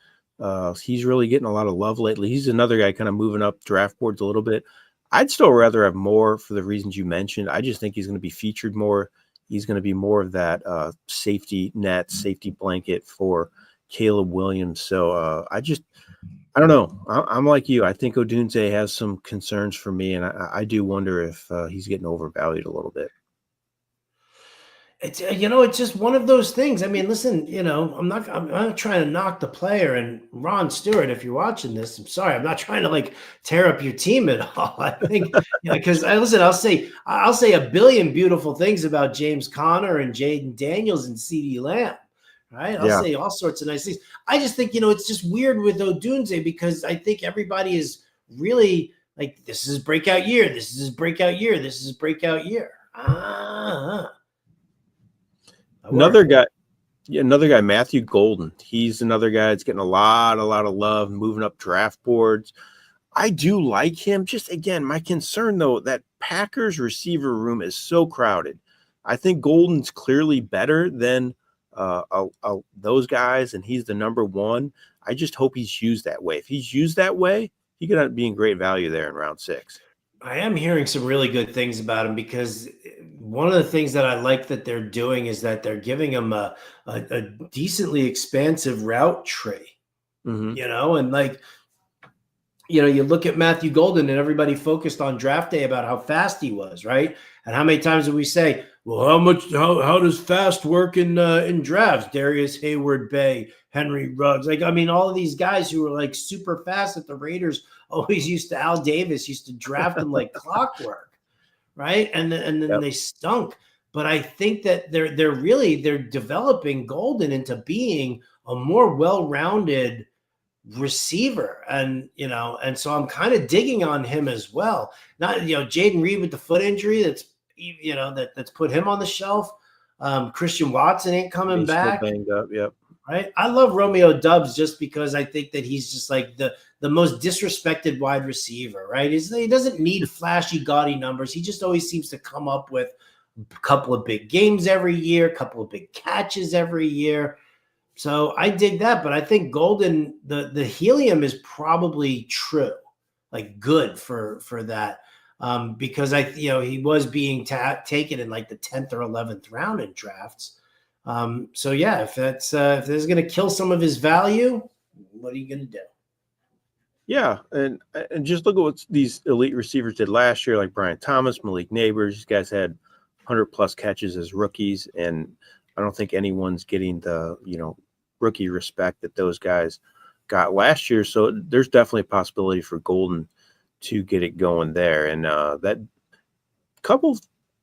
he's really getting a lot of love lately. He's another guy kind of moving up draft boards a little bit. I'd still rather have more for the reasons you mentioned. I just think he's going to be featured more. He's going to be more of that safety net, safety blanket for Caleb Williams. So I don't know. I'm like you. I think Odunze has some concerns for me, and I do wonder if he's getting overvalued a little bit. It's it's just one of those things. Listen, I'm not trying to knock the player, and Ron Stewart, if you're watching this, I'm sorry, I'm not trying to tear up your team at all. I think because I'll say a billion beautiful things about James Conner and Jaden Daniels and CeeDee Lamb, right? I'll say all sorts of nice things. I just think it's just weird with Odunze because I think everybody is really this is his breakout year. This is his breakout year. This is his breakout year. Another guy, Matthew Golden. He's another guy that's getting a lot of love, moving up draft boards. I do like him. Just again, my concern though, that Packers receiver room is so crowded. I think Golden's clearly better than those guys, and he's the number one. I just hope he's used that way. If he's used that way, he could end up being great value there in round 6. I am hearing some really good things about him because one of the things that I like that they're doing is that they're giving him a decently expansive route tree, and you look at Matthew Golden and everybody focused on draft day about how fast he was, right? And how many times did we say, well, how does fast work in drafts? Darius Hayward-Bay, Henry Ruggs, all of these guys who were super fast at the Raiders always used to Al Davis used to draft them like clockwork, right? And then they stunk. But I think that they're developing Golden into being a more well-rounded receiver. And, and so I'm kind of digging on him as well. Not, Jaden Reed with the foot injury that's put him on the shelf. Christian Watson ain't coming He's back. still banged up. Yep. Right. I love Romeo Doubs just because I think that he's just like the most disrespected wide receiver, right? He doesn't need flashy, gaudy numbers. He just always seems to come up with a couple of big games every year, a couple of big catches every year. So I dig that, but I think Golden, the helium is probably true, like good for that. Because he was being taken in like the 10th or 11th round in drafts. So yeah, if that's going to kill some of his value, what are you going to do? Yeah, and just look at what these elite receivers did last year, like Brian Thomas, Malik Neighbors. These guys had 100+ catches as rookies, and I don't think anyone's getting the rookie respect that those guys got last year. So there's definitely a possibility for Golden to get it going there. And that couple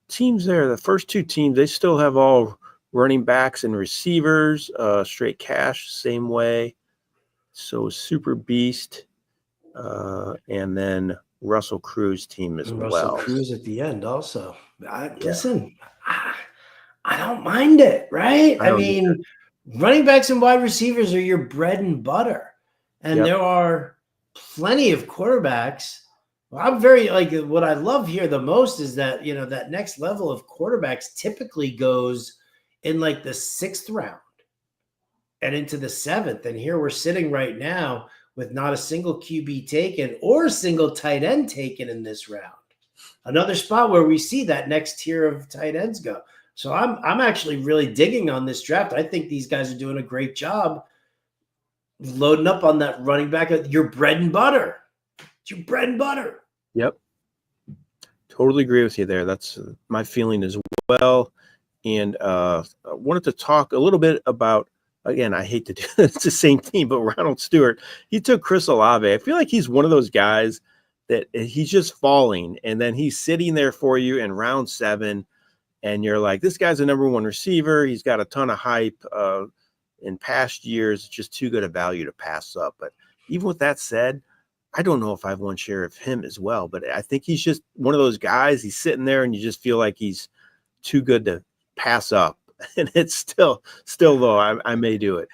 teams there, the first two teams, they still have all running backs and receivers, straight cash, same way. So Super Beast, and then Russell Cruz team as well. Russell Cruz at the end also. Listen, I don't mind it, right? I mean, running backs and wide receivers are your bread and butter. And there are plenty of quarterbacks. I'm very what I love here the most is that, that next level of quarterbacks typically goes in like the 6th round and into the 7th. And here we're sitting right now with not a single QB taken or a single tight end taken in this round. Another spot where we see that next tier of tight ends go. So I'm actually really digging on this draft. I think these guys are doing a great job loading up on that running back. Your bread and butter. It's your bread and butter. Yep. Totally agree with you there. That's my feeling as well. And I wanted to talk a little bit about, again, I hate to do it's the same team, but Ronald Stewart, he took Chris Olave. I feel like he's one of those guys that he's just falling, and then he's sitting there for you in round 7, and you're like, this guy's a number 1 receiver. He's got a ton of hype. In past years, it's just too good a value to pass up. But even with that said, I don't know if I've one share of him as well, but I think he's just one of those guys. He's sitting there and you just feel like he's too good to pass up. And it's still low. I may do it.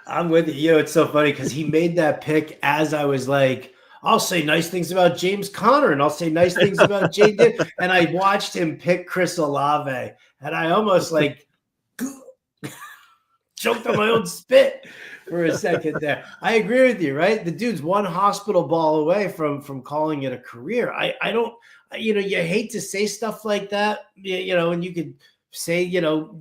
I'm with you. It's so funny because he made that pick as I was like, I'll say nice things about James Conner and I'll say nice things about Jaden. And I watched him pick Chris Olave and I almost choked on my own spit for a second there. I agree with you, right? The dude's one hospital ball away from calling it a career. I don't, you hate to say stuff like that, and you could say,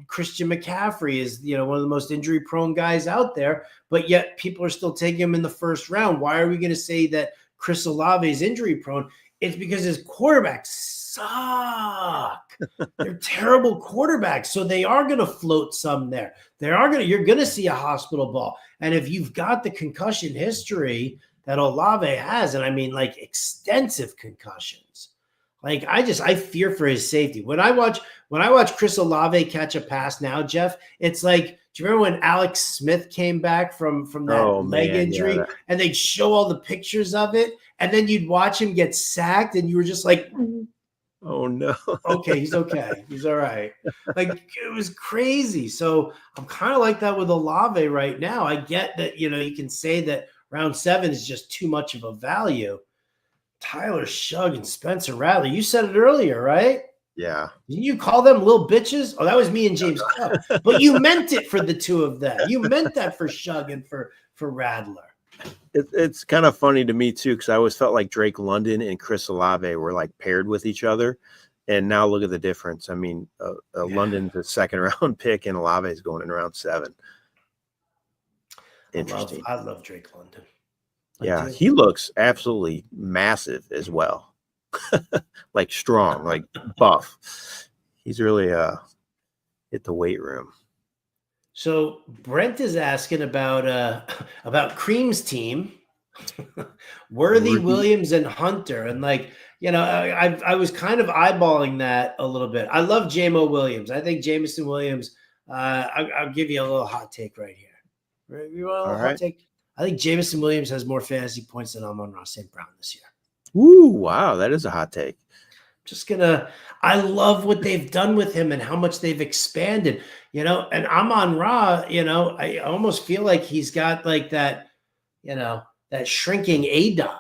Christian McCaffrey is, one of the most injury prone guys out there, but yet people are still taking him in the 1st round. Why are we going to say that Chris Olave is injury prone? It's because his quarterbacks suck. They're terrible quarterbacks. So they are going to float some there. You're going to see a hospital ball. And if you've got the concussion history that Olave has, and I mean like extensive concussions, I fear for his safety. When I watch Chris Olave catch a pass now, Jeff, it's like, do you remember when Alex Smith came back from that leg injury and they'd show all the pictures of it and then you'd watch him get sacked and you were just like, oh no. Okay, he's okay. He's all right. It was crazy. So I'm kind of like that with Olave right now. I get that, you can say that round 7 is just too much of a value. Tyler Shugg and Spencer Rattler. You said it earlier, right? Yeah. Didn't you call them little bitches? Oh, that was me and James Cook. But you meant it for the two of them. You meant that for Shugg and for Rattler. It's kind of funny to me too, because I always felt like Drake London and Chris Olave were like paired with each other. And now look at the difference. I mean, London's a 2nd round pick and Olave is going in round 7. Interesting. I love Drake London. Yeah, he looks absolutely massive as well. Like strong, like buff. He's really hit the weight room. So Brent is asking about Cream's team, Worthy, Williams, and Hunter. And I was kind of eyeballing that a little bit. I love J-Mo Williams. I think Jameson Williams, I'll give you a little hot take right here. You want a little hot take? I think Jameson Williams has more fantasy points than Amon-Ra St. Brown this year. Ooh, wow, that is a hot take. I love what they've done with him and how much they've expanded, and Amon-Ra, I almost feel like he's got like that, that shrinking ADOT,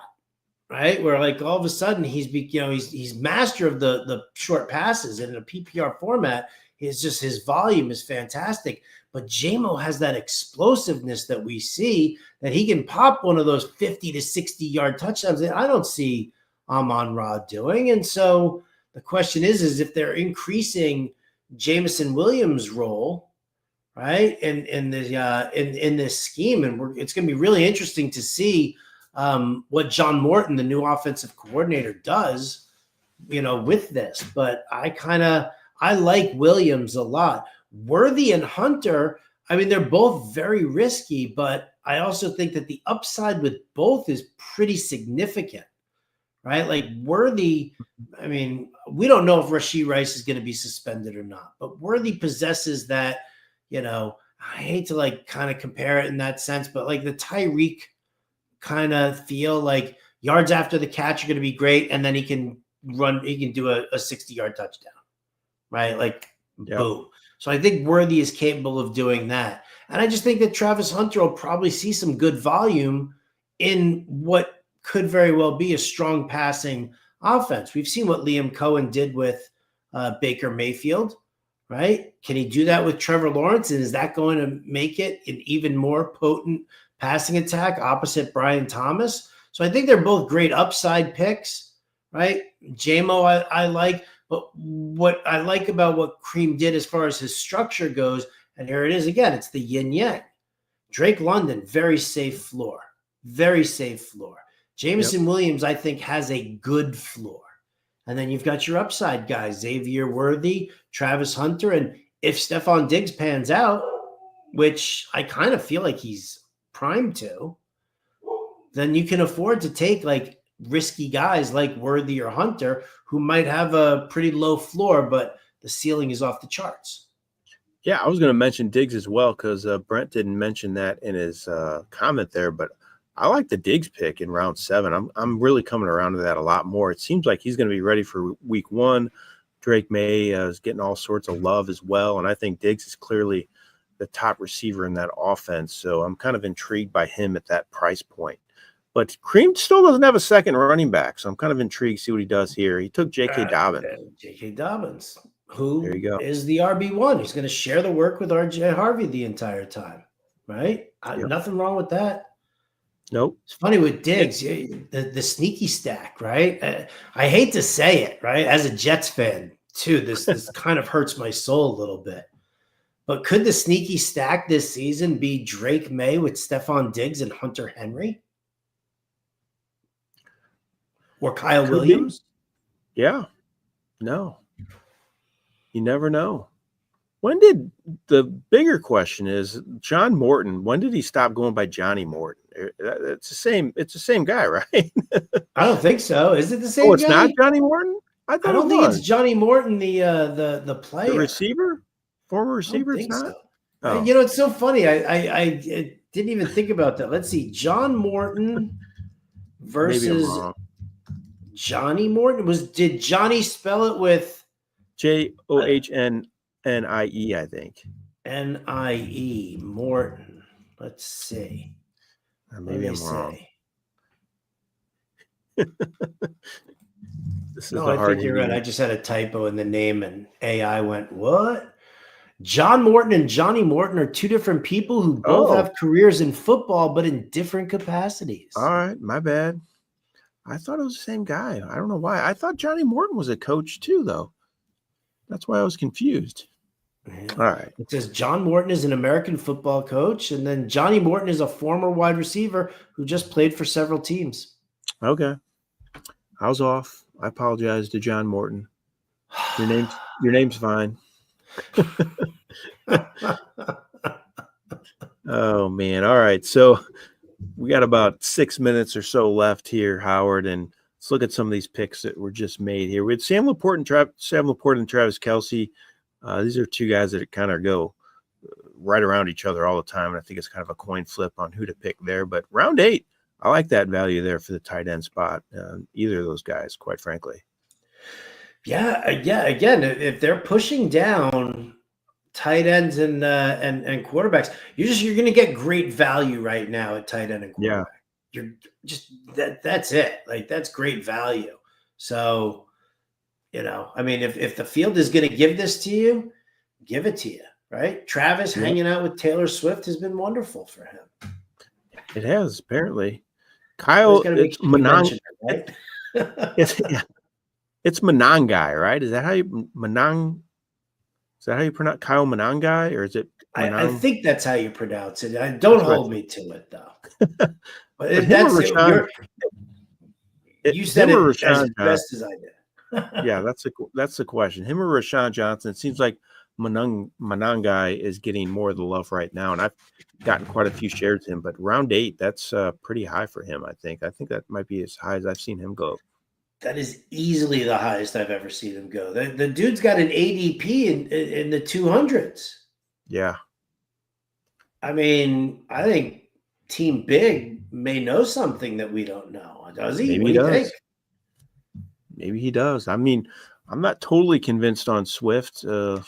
right? Where like all of a sudden he's master of the short passes, and in a PPR format, his volume is fantastic. But JMO has that explosiveness that we see, that he can pop one of those 50 to 60 yard touchdowns that I don't see Amon-Ra doing. And so the question is if they're increasing Jameson Williams' role, right, in this scheme, and it's going to be really interesting to see what John Morton, the new offensive coordinator, does, with this. But I like Williams a lot. Worthy and Hunter, I mean, they're both very risky, but I also think that the upside with both is pretty significant, right? Like Worthy, I mean, we don't know if Rashee Rice is going to be suspended or not, but Worthy possesses that, I hate to like kind of compare it in that sense, but like the Tyreek kind of feel, like yards after the catch are going to be great, and then he can do a 60-yard touchdown, right? Like, yep. Boom. So I think Worthy is capable of doing that. And I just think that Travis Hunter will probably see some good volume in what could very well be a strong passing offense. We've seen what Liam Cohen did with Baker Mayfield, right? Can he do that with Trevor Lawrence? And is that going to make it an even more potent passing attack opposite Brian Thomas? So I think they're both great upside picks, right? JMO I like. But what I like about what Cream did as far as his structure goes, and here it is again, it's the yin-yang. Drake London, very safe floor. Very safe floor. Jameson Williams, I think, has a good floor. And then you've got your upside guys, Xavier Worthy, Travis Hunter, and if Stephon Diggs pans out, which I kind of feel like he's primed to, then you can afford to take like risky guys like Worthy or Hunter, who might have a pretty low floor, but the ceiling is off the charts. Yeah, I was going to mention Diggs as well, because Brent didn't mention that in his comment there, but I like the Diggs pick in round 7. I'm really coming around to that a lot more. It seems like he's going to be ready for week 1. Drake May is getting all sorts of love as well, and I think Diggs is clearly the top receiver in that offense, so I'm kind of intrigued by him at that price point. But Cream still doesn't have a second running back, so I'm kind of intrigued to see what he does here. He took J.K. Dobbins. J.K. Dobbins, who is the RB1. He's going to share the work with R.J. Harvey the entire time, right? Nothing wrong with that. Nope. It's funny with Diggs, the sneaky stack, right? I hate to say it, right? As a Jets fan, too, this kind of hurts my soul a little bit. But could the sneaky stack this season be Drake May with Stephon Diggs and Hunter Henry? Or Kyle Williams? Yeah. No. You never know. When did the bigger question is John Morton? When did he stop going by Johnny Morton? It's the same guy, right? I don't think so. Is it the same guy? Oh, it's not Johnny Morton? I don't think it's Johnny Morton, the player. The receiver? Former receiver? It's not? So. Oh. It's so funny. I didn't even think about that. Let's see. John Morton versus Johnny Morton. Did Johnny spell it with Johnie, I think. N-I-E, Morton. Let's see. Maybe I'm wrong. I think you're right. I just had a typo in the name, and AI went, what? John Morton and Johnny Morton are two different people who both have careers in football, but in different capacities. All right, my bad. I thought it was the same guy. I don't know why. I thought Johnny Morton was a coach too, though. That's why I was confused. Yeah. All right. It says John Morton is an American football coach, and then Johnny Morton is a former wide receiver who just played for several teams. Okay. I was off. I apologize to John Morton. Your name's fine. Oh, man. All right. So we got about 6 minutes or so left here, Howard, and let's look at some of these picks that were just made here. We had Sam Laporte and Travis Kelce. These are two guys that kind of go right around each other all the time. And I think it's kind of a coin flip on who to pick there. But round 8, I like that value there for the tight end spot. Either of those guys, quite frankly. Yeah. Again, if they're pushing down tight ends and quarterbacks, you're going to get great value right now at tight end and quarterback. You're just that's it. Like, that's great value. So, I mean, if the field is going to give this to you, give it to you, right? Travis hanging out with Taylor Swift has been wonderful for him. It has, apparently. Kyle, it's Manang, right? It's Manangai, right? Is that how you Manang? Is that how you pronounce Kyle Manangai, or is it? I think that's how you pronounce it. Don't hold me to it, though. But you said it as best as I did. Yeah, that's the question. Him or Rashawn Johnson? It seems like Manangai is getting more of the love right now, and I've gotten quite a few shares of him. But round 8, that's pretty high for him. I think that might be as high as I've seen him go. That is easily the highest I've ever seen him go. The dude's got an ADP in the 200s. Yeah. I mean, I think Team Big may know something that we don't know. Does he? Maybe he does. Maybe he does. I mean, I'm not totally convinced on Swift. I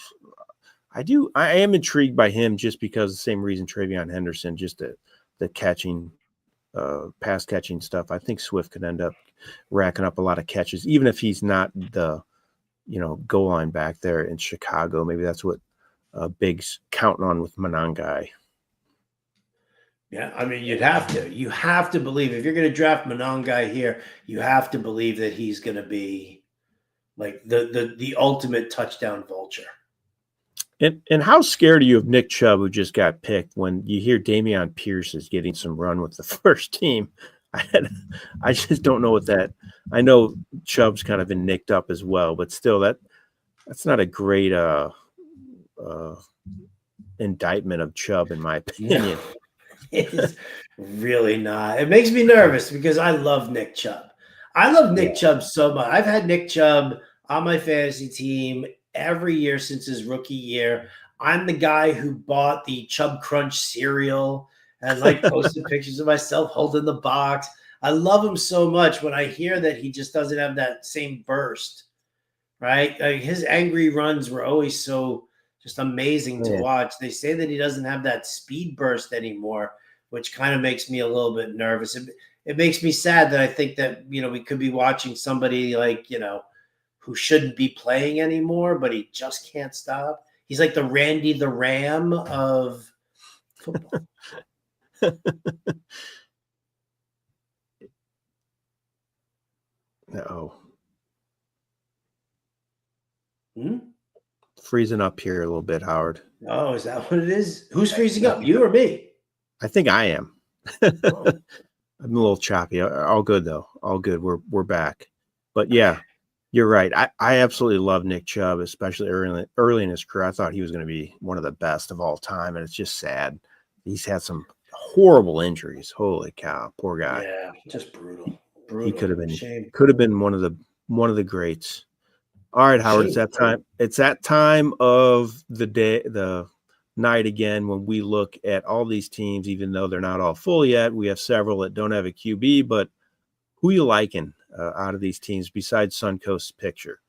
am intrigued by him just because of the same reason Trevian Henderson, just the catching, pass catching stuff. I think Swift could end up racking up a lot of catches, even if he's not the, goal line back there in Chicago. Maybe that's what Big's counting on with Manangai. Yeah, I mean, you have to believe, if you're going to draft Manangai here, you have to believe that he's going to be like the ultimate touchdown vulture. And how scared are you of Nick Chubb, who just got picked, when you hear Dameon Pierce is getting some run with the first team? I just don't know what that. I know Chubb's kind of been nicked up as well, but still, that's not a great indictment of Chubb, in my opinion. No, it is really not. It makes me nervous because I love Nick Chubb. I love Nick Chubb so much. I've had Nick Chubb on my fantasy team every year since his rookie year. I'm the guy who bought the Chubb Crunch cereal and posted pictures of myself holding the box. I love him so much. When I hear that he just doesn't have that same burst, right? His angry runs were always so just amazing to watch. They say that he doesn't have that speed burst anymore, which kind of makes me a little bit nervous. It makes me sad that I think that, we could be watching somebody who shouldn't be playing anymore, but he just can't stop. He's like the Randy the Ram of football. No. Freezing up here a little bit, Howard. Oh, is that what it is? Who's freezing up? You or me? I think I am. I'm a little choppy. All good though. All good. We're back. But yeah, you're right. I absolutely love Nick Chubb, especially early in his career. I thought he was going to be one of the best of all time, and it's just sad. He's had some horrible injuries. Holy cow, poor guy. Yeah, just brutal. He could have been one of the greats. All right, Howard, it's that time. It's that time of the night again when we look at all these teams, even though they're not all full yet. We have several that don't have a QB, but who you liking out of these teams besides Suncoast's picture?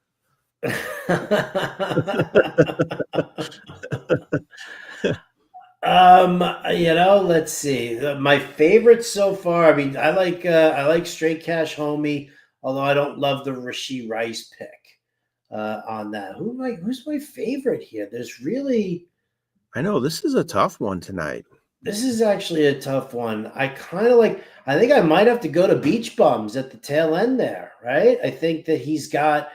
Let's see. My favorites so far. I mean, I like Straight Cash Homie, although I don't love the Rashee Rice pick on that. Who's my favorite here? There's really. I know this is a tough one tonight. This is actually a tough one. I think I might have to go to Beach Bums at the tail end there, right? I think that he's got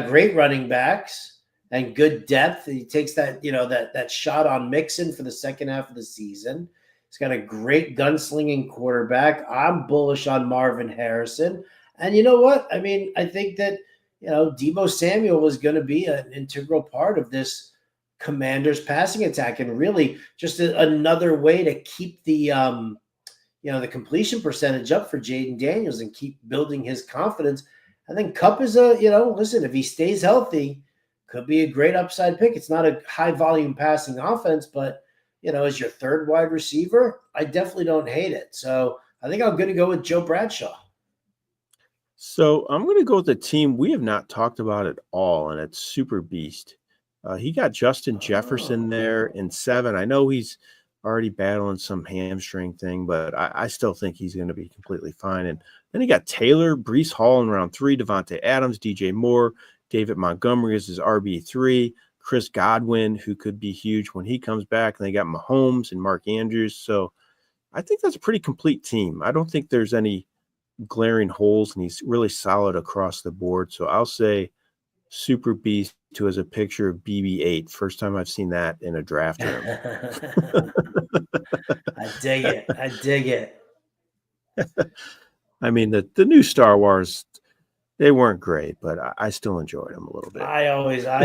great running backs and good depth. He takes that, that shot on Mixon for the second half of the season. He's got a great gunslinging quarterback. I'm bullish on Marvin Harrison. And you know what? I mean, I think that, Deebo Samuel was going to be an integral part of this Commanders passing attack, and really just another way to keep the the completion percentage up for Jaden Daniels and keep building his confidence. I think Kupp is listen, if he stays healthy, could be a great upside pick. It's not a high volume passing offense, but as your third wide receiver, I definitely don't hate it. So I think I'm going to go with Joe Bradshaw. So I'm going to go with a team we have not talked about at all, and it's Super Beast. He got Justin Jefferson there in 7. I know he's already battling some hamstring thing, but I still think he's going to be completely fine. And then he got Taylor, Breece Hall in round 3, Devontae Adams, DJ Moore, David Montgomery is his RB3, Chris Godwin, who could be huge when he comes back. And they got Mahomes and Mark Andrews. So I think that's a pretty complete team. I don't think there's any glaring holes, and he's really solid across the board. So I'll say Super Beast, who has a picture of BB-8. First time I've seen that in a draft room. I dig it. I dig it. I mean, the new Star Wars, they weren't great, but I still enjoyed them a little bit. I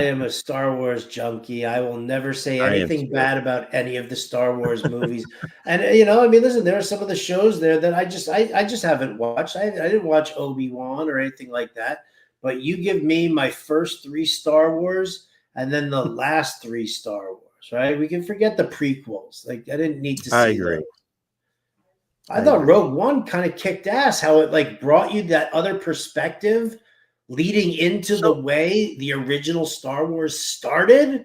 am a Star Wars junkie. I will never say anything bad about any of the Star Wars movies. And listen, there are some of the shows there that I just haven't watched. I didn't watch Obi-Wan or anything like that. But you give me my first 3 Star Wars and then the last 3 Star Wars, right? We can forget the prequels. Like, I didn't need to see I agree. those. I thought Rogue One kind of kicked ass, how it brought you that other perspective leading into the way the original Star Wars started.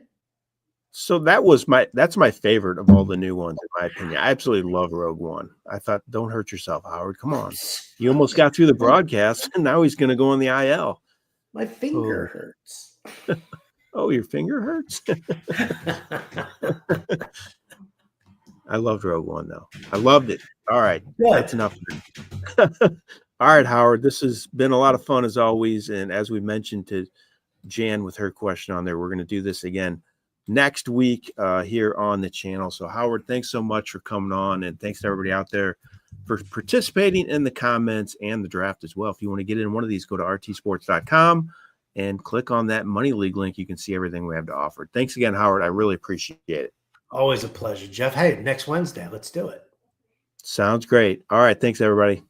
So that's my favorite of all the new ones, in my opinion. I absolutely love Rogue One. I thought, don't hurt yourself, Howard. Come on. You almost got through the broadcast, and now he's going to go on the IL. My finger hurts. Oh, your finger hurts? I loved Rogue One, though. I loved it. All right. Good. That's enough. All right, Howard. This has been a lot of fun, as always. And as we mentioned to Jan with her question on there, we're going to do this again next week here on the channel. So, Howard, thanks so much for coming on. And thanks to everybody out there for participating in the comments and the draft as well. If you want to get in one of these, go to RTSports.com and click on that Money League link. You can see everything we have to offer. Thanks again, Howard. I really appreciate it. Always a pleasure, Jeff. Hey, next Wednesday, let's do it. Sounds great. All right. Thanks, everybody.